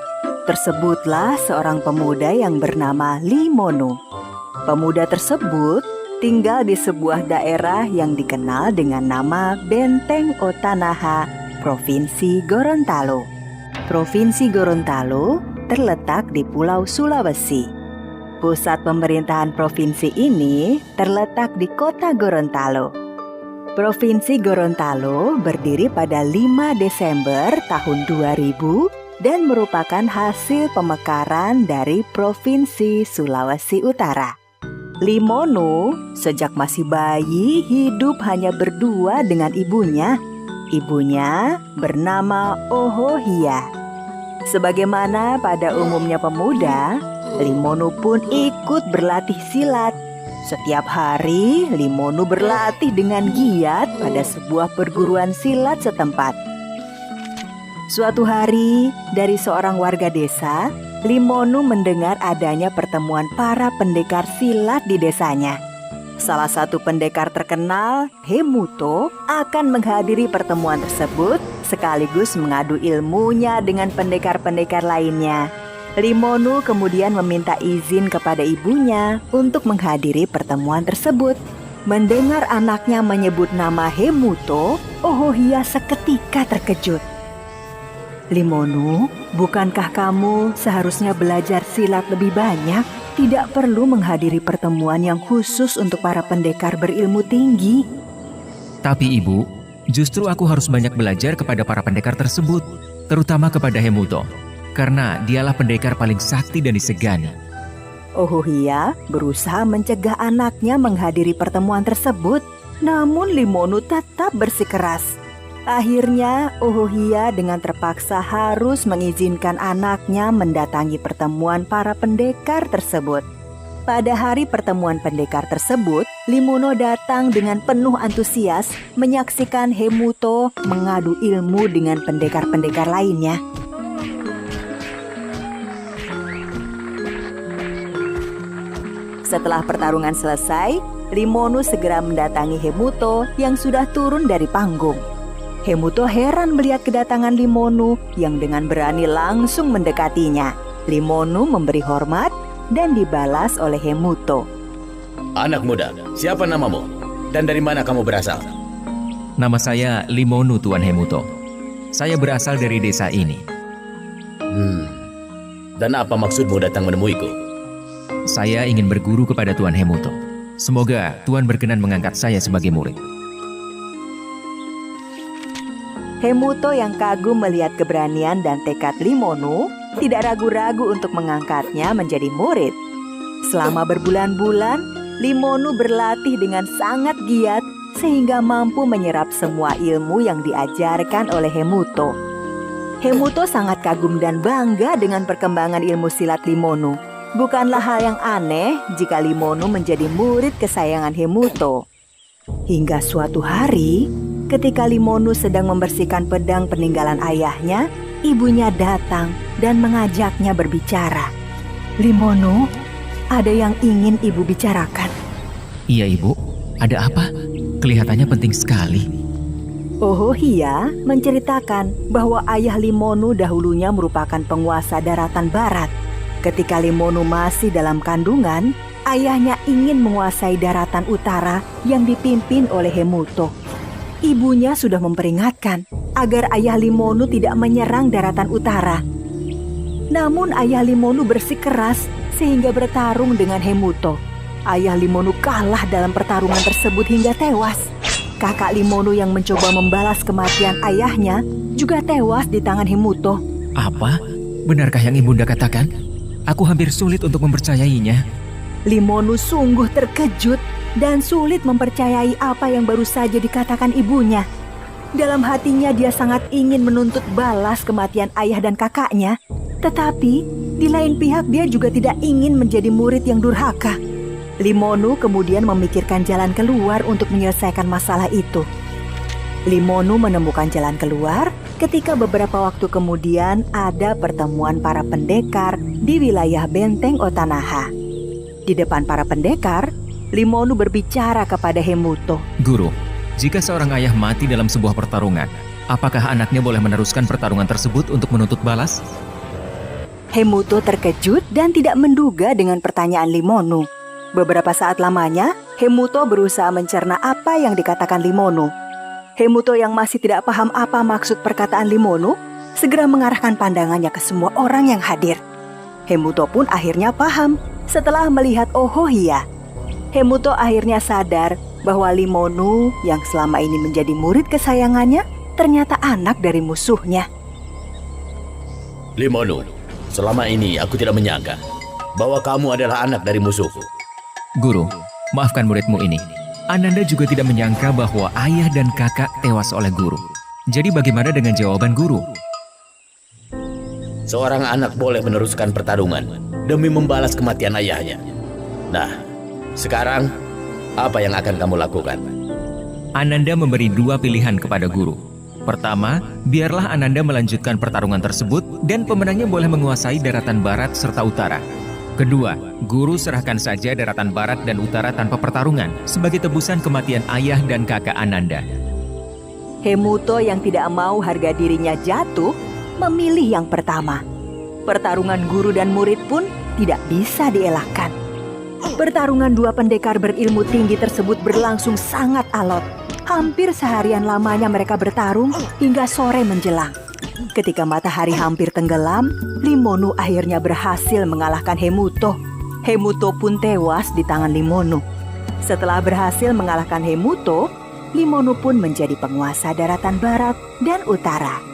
tersebutlah seorang pemuda yang bernama Limono. Pemuda tersebut tinggal di sebuah daerah yang dikenal dengan nama Benteng Otanaha, Provinsi Gorontalo. Provinsi Gorontalo terletak di Pulau Sulawesi. Pusat pemerintahan provinsi ini terletak di Kota Gorontalo. Provinsi Gorontalo berdiri pada 5 Desember tahun 2000 dan merupakan hasil pemekaran dari Provinsi Sulawesi Utara. Limonu sejak masih bayi hidup hanya berdua dengan ibunya. Ibunya bernama Ohohia. Sebagaimana pada umumnya pemuda, Limonu pun ikut berlatih silat. Setiap hari, Limonu berlatih dengan giat pada sebuah perguruan silat setempat. Suatu hari, dari seorang warga desa, Limonu mendengar adanya pertemuan para pendekar silat di desanya. Salah satu pendekar terkenal, Hemuto, akan menghadiri pertemuan tersebut sekaligus mengadu ilmunya dengan pendekar-pendekar lainnya. Limonu kemudian meminta izin kepada ibunya untuk menghadiri pertemuan tersebut. Mendengar anaknya menyebut nama Hemuto, Ohohia seketika terkejut. Limonu, bukankah kamu seharusnya belajar silat lebih banyak? Tidak perlu menghadiri pertemuan yang khusus untuk para pendekar berilmu tinggi. Tapi ibu, justru aku harus banyak belajar kepada para pendekar tersebut, terutama kepada Hemuto, karena dialah pendekar paling sakti dan disegani. Ohohia berusaha mencegah anaknya menghadiri pertemuan tersebut, namun Limonu tetap bersikeras. Akhirnya, Ohohia dengan terpaksa harus mengizinkan anaknya mendatangi pertemuan para pendekar tersebut. Pada hari pertemuan pendekar tersebut, Limonu datang dengan penuh antusias menyaksikan Hemuto mengadu ilmu dengan pendekar-pendekar lainnya. Setelah pertarungan selesai, Limonu segera mendatangi Hemuto yang sudah turun dari panggung. Hemuto heran melihat kedatangan Limonu yang dengan berani langsung mendekatinya. Limonu memberi hormat dan dibalas oleh Hemuto. Anak muda, siapa namamu? Dan dari mana kamu berasal? Nama saya Limonu, Tuan Hemuto. Saya berasal dari desa ini. Dan apa maksudmu datang menemuiku? Saya ingin berguru kepada Tuan Hemuto. Semoga Tuan berkenan mengangkat saya sebagai murid. Hemuto yang kagum melihat keberanian dan tekad Limonu tidak ragu-ragu untuk mengangkatnya menjadi murid. Selama berbulan-bulan, Limonu berlatih dengan sangat giat sehingga mampu menyerap semua ilmu yang diajarkan oleh Hemuto. Hemuto sangat kagum dan bangga dengan perkembangan ilmu silat Limonu. Bukanlah hal yang aneh jika Limonu menjadi murid kesayangan Hemuto. Hingga suatu hari, ketika Limonu sedang membersihkan pedang peninggalan ayahnya, ibunya datang dan mengajaknya berbicara. Limonu, ada yang ingin ibu bicarakan. Iya ibu, ada apa? Kelihatannya penting sekali. Ohohia menceritakan bahwa ayah Limonu dahulunya merupakan penguasa daratan barat. Ketika Limonu masih dalam kandungan, ayahnya ingin menguasai daratan utara yang dipimpin oleh Hemuto. Ibunya sudah memperingatkan agar ayah Limonu tidak menyerang daratan utara. Namun ayah Limonu bersikeras sehingga bertarung dengan Hemuto. Ayah Limonu kalah dalam pertarungan tersebut hingga tewas. Kakak Limonu yang mencoba membalas kematian ayahnya juga tewas di tangan Hemuto. Apa? Benarkah yang ibunda katakan? Aku hampir sulit untuk mempercayainya. Limonu sungguh terkejut dan sulit mempercayai apa yang baru saja dikatakan ibunya. Dalam hatinya dia sangat ingin menuntut balas kematian ayah dan kakaknya. Tetapi di lain pihak dia juga tidak ingin menjadi murid yang durhaka. Limonu kemudian memikirkan jalan keluar untuk menyelesaikan masalah itu. Limonu menemukan jalan keluar ketika beberapa waktu kemudian ada pertemuan para pendekar di wilayah benteng Otanaha. Di depan para pendekar, Limonu berbicara kepada Hemuto. Guru, jika seorang ayah mati dalam sebuah pertarungan, apakah anaknya boleh meneruskan pertarungan tersebut untuk menuntut balas? Hemuto terkejut dan tidak menduga dengan pertanyaan Limonu. Beberapa saat lamanya, Hemuto berusaha mencerna apa yang dikatakan Limonu. Hemuto yang masih tidak paham apa maksud perkataan Limonu, segera mengarahkan pandangannya ke semua orang yang hadir. Hemuto pun akhirnya paham setelah melihat Ohohia. Hemuto akhirnya sadar bahwa Limonu yang selama ini menjadi murid kesayangannya ternyata anak dari musuhnya. Limonu, selama ini aku tidak menyangka bahwa kamu adalah anak dari musuhku. Guru, maafkan muridmu ini. Ananda juga tidak menyangka bahwa ayah dan kakak tewas oleh guru. Jadi bagaimana dengan jawaban guru? Seorang anak boleh meneruskan pertarungan demi membalas kematian ayahnya. Nah, sekarang apa yang akan kamu lakukan? Ananda memberi 2 pilihan kepada guru. Pertama, biarlah Ananda melanjutkan pertarungan tersebut dan pemenangnya boleh menguasai daratan barat serta utara. Kedua, guru serahkan saja daratan barat dan utara tanpa pertarungan sebagai tebusan kematian ayah dan kakak Ananda. Hemuto yang tidak mau harga dirinya jatuh, memilih yang pertama. Pertarungan guru dan murid pun tidak bisa dielakkan. Pertarungan 2 pendekar berilmu tinggi tersebut berlangsung sangat alot. Hampir seharian lamanya mereka bertarung hingga sore menjelang. Ketika matahari hampir tenggelam, Limonu akhirnya berhasil mengalahkan Hemuto. Hemuto pun tewas di tangan Limonu. Setelah berhasil mengalahkan Hemuto, Limonu pun menjadi penguasa daratan barat dan utara.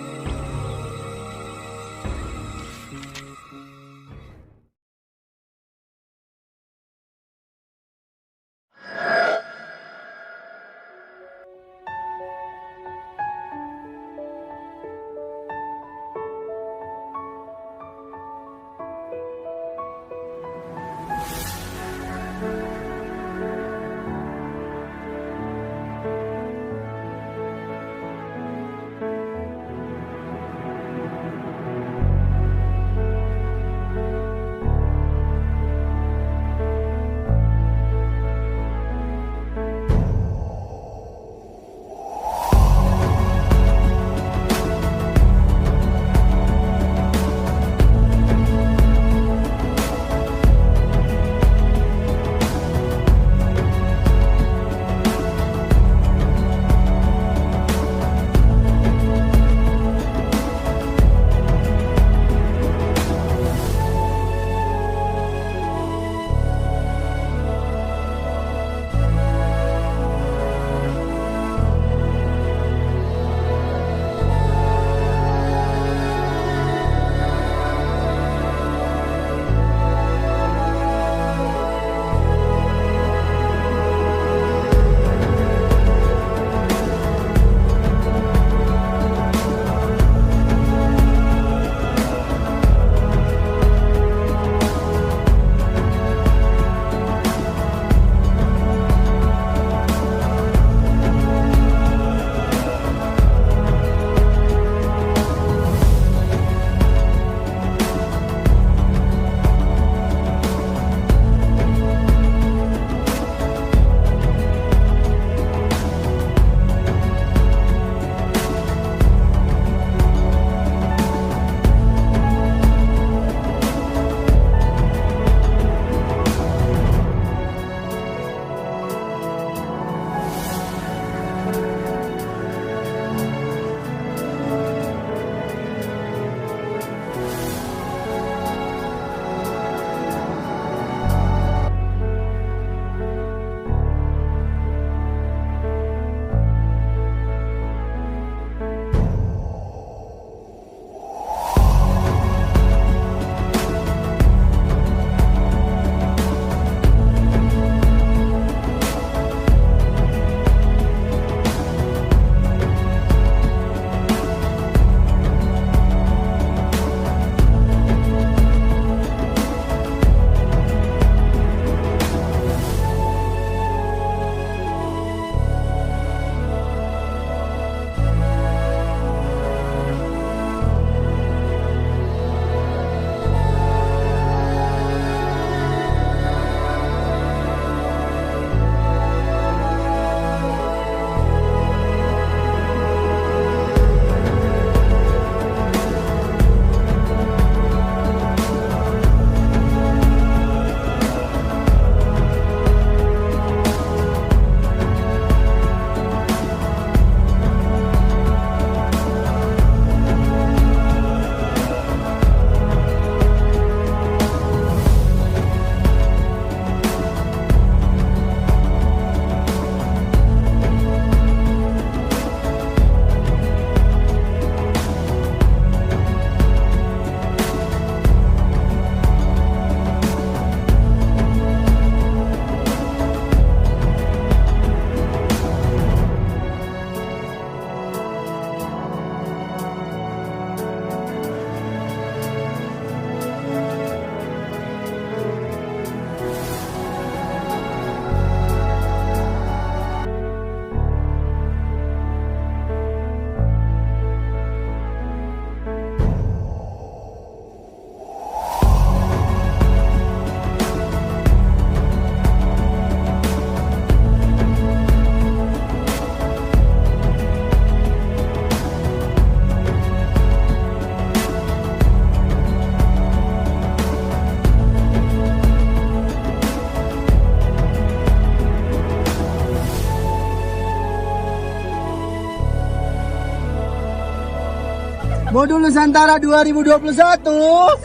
Modul Nusantara 2021.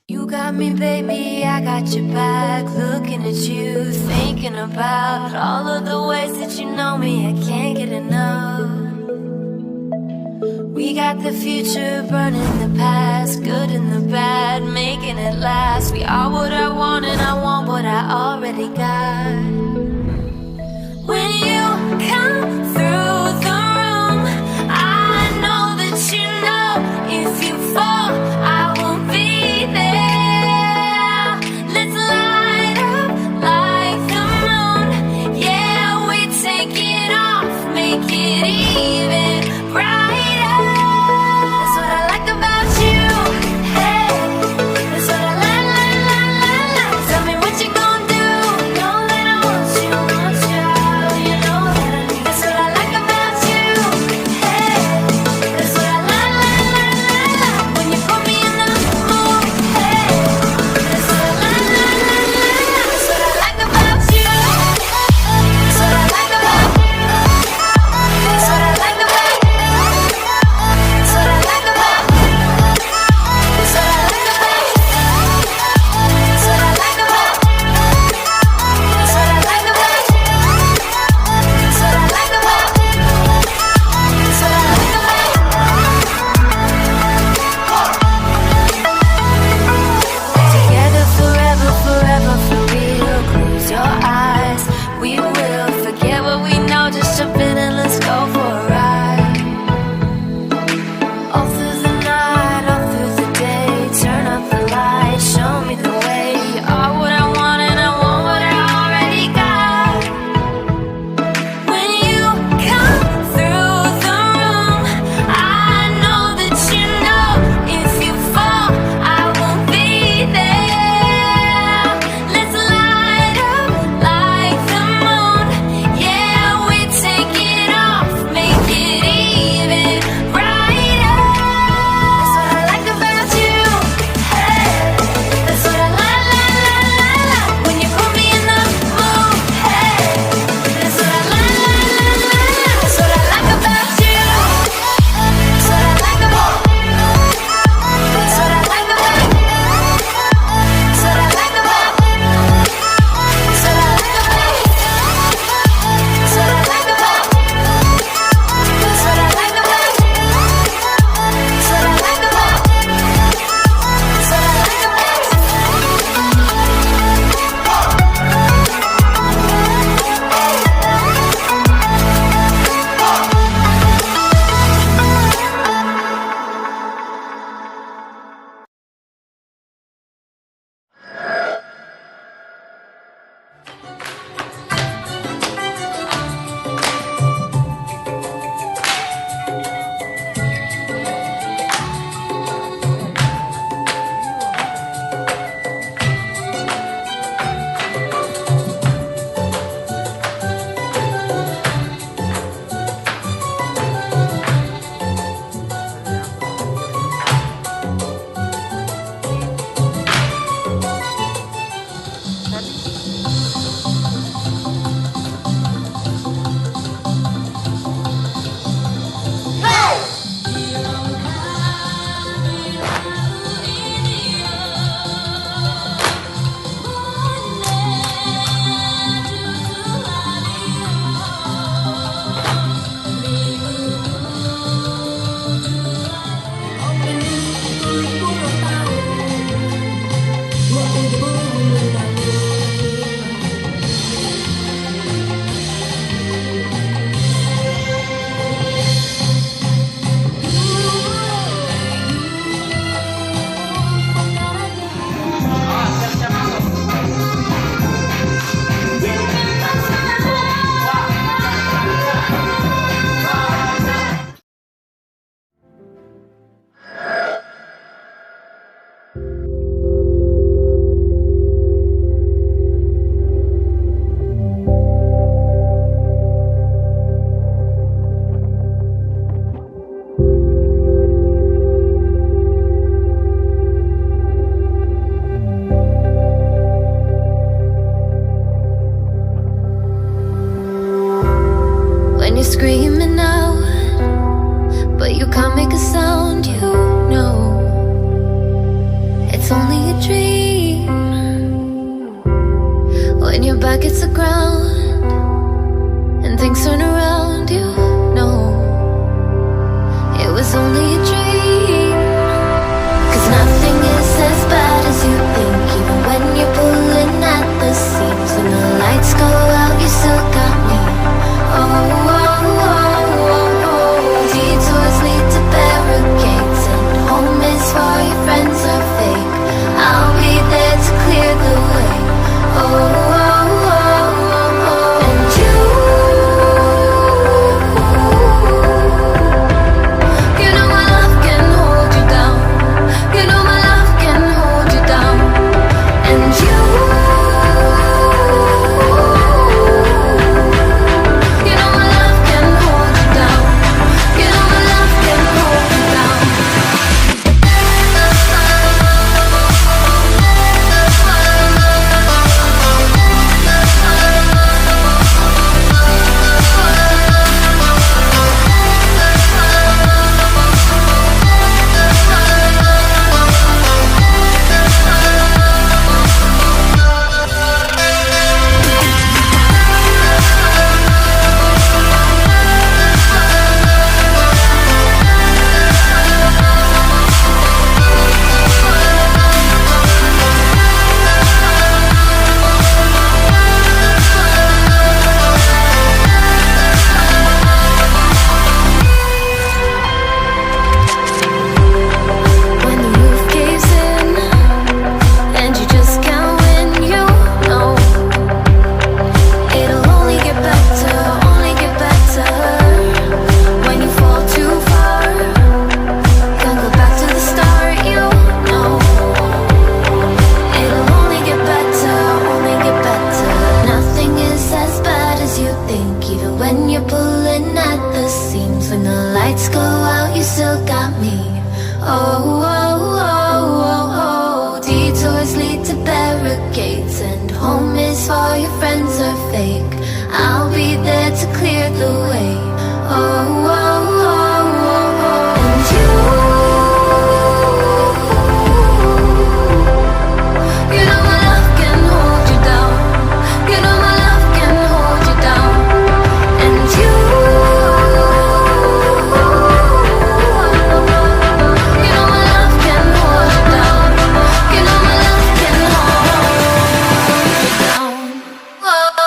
You got me, baby, I got your back. Looking at you, thinking about all of the ways that you know me. I can't get enough. We got the future burning the past, good and the bad, making it last. We are what I want and I want what I already got. When you come through the room, I know that you know if you fall, I will be there. Let's light up like the moon. Yeah, we take it off, make it even brighter. That's what I like about you. Hey, that's what I like. Tell me what you gonna do. Know that I want you, you know that I need. That's what lights go out, you still got me. Oh, oh, oh, oh, oh. Detours lead to barricades, and home is for your friends are fake. I'll be there to clear the way. Oh, oh, oh, oh, oh. And you know my love can hold you down. You know my love can hold you down. And you know my love can hold you down. You know my love can hold you down. Whoa.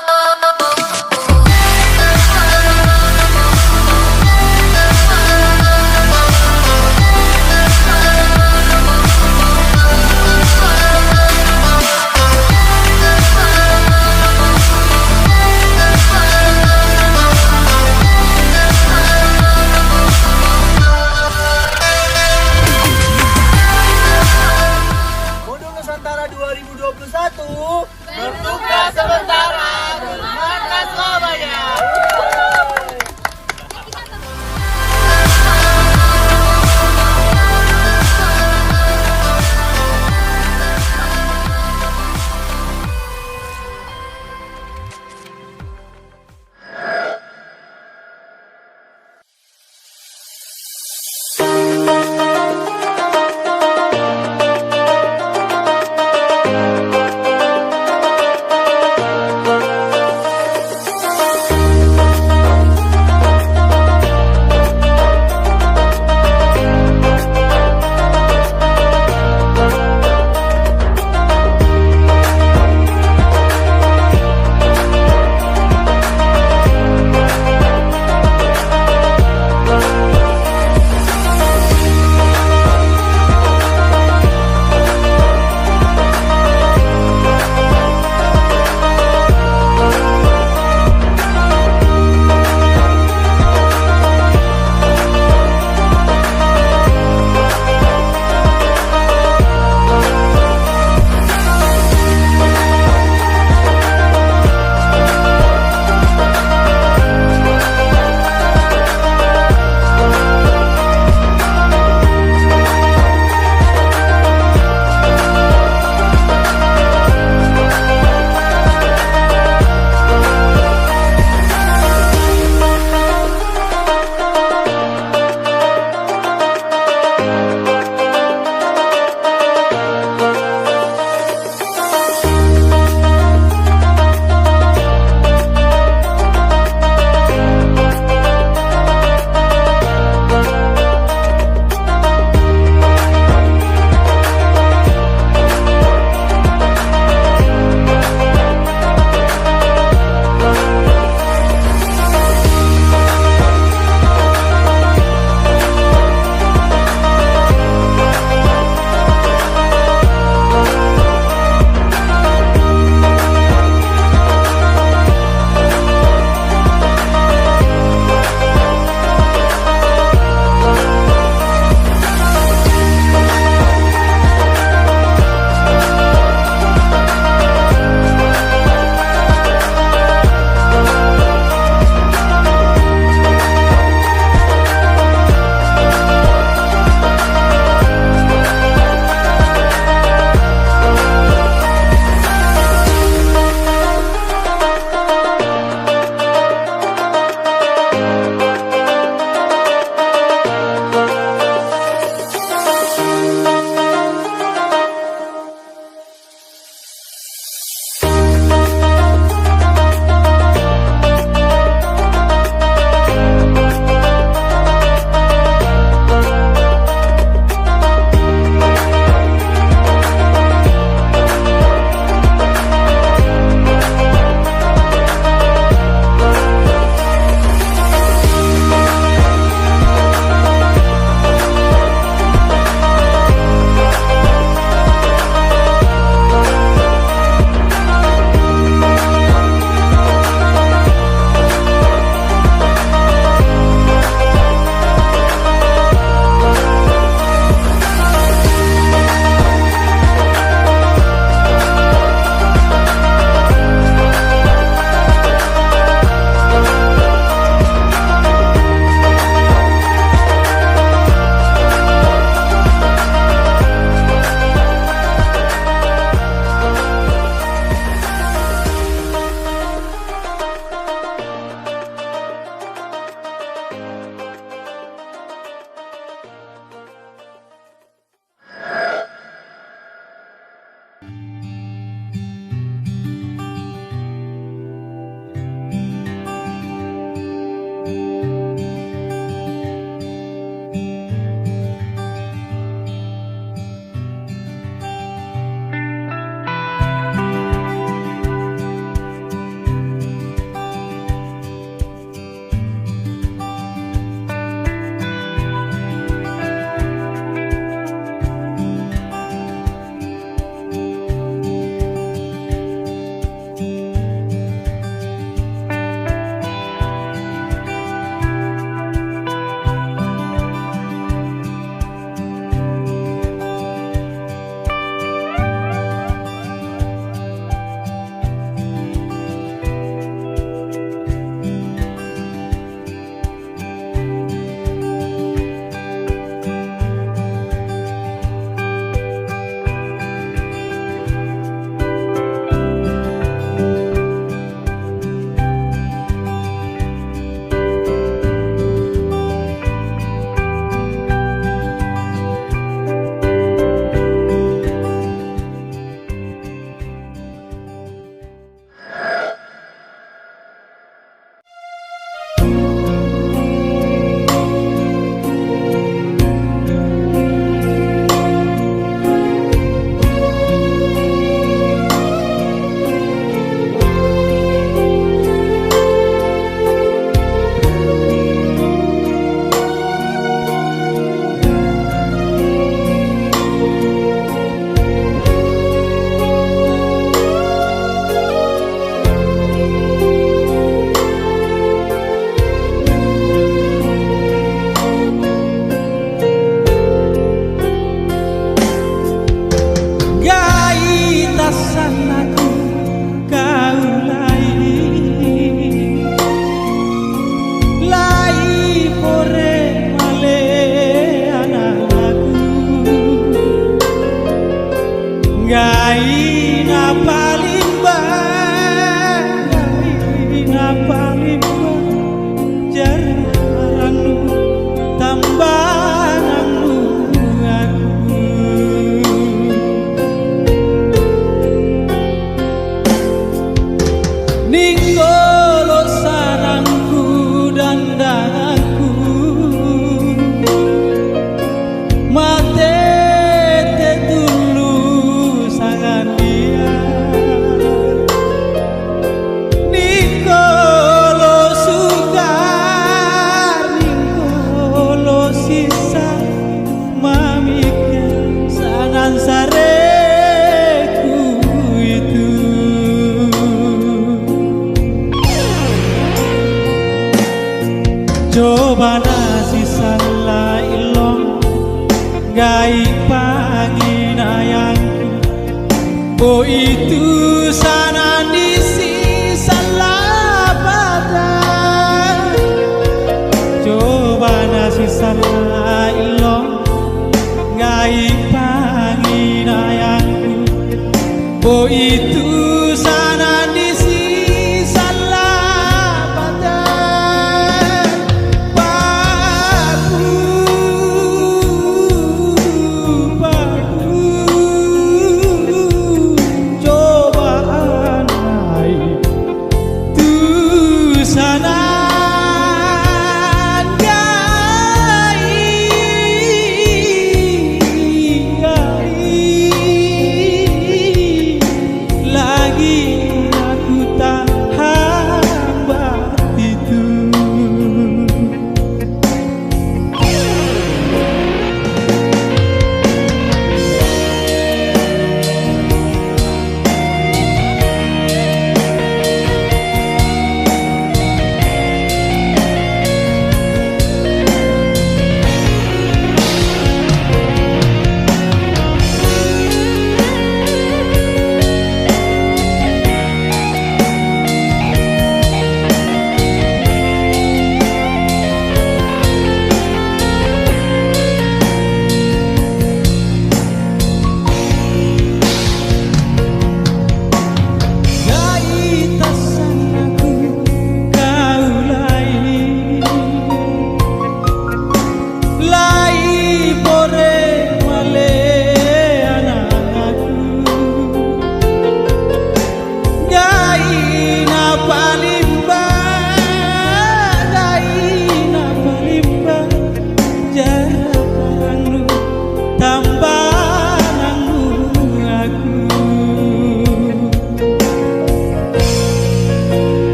gai panginayangku. Oh itu sana di sisa labada, coba nasi sana ilong gai panginayangku. Oh itu sana di sisa labada, la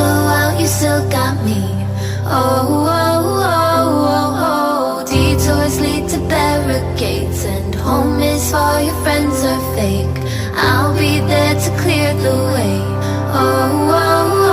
go out, you still got me. Oh, oh, oh, oh, oh. Detours lead to barricades, and home is for your friends are fake. I'll be there to clear the way. Oh, oh, oh.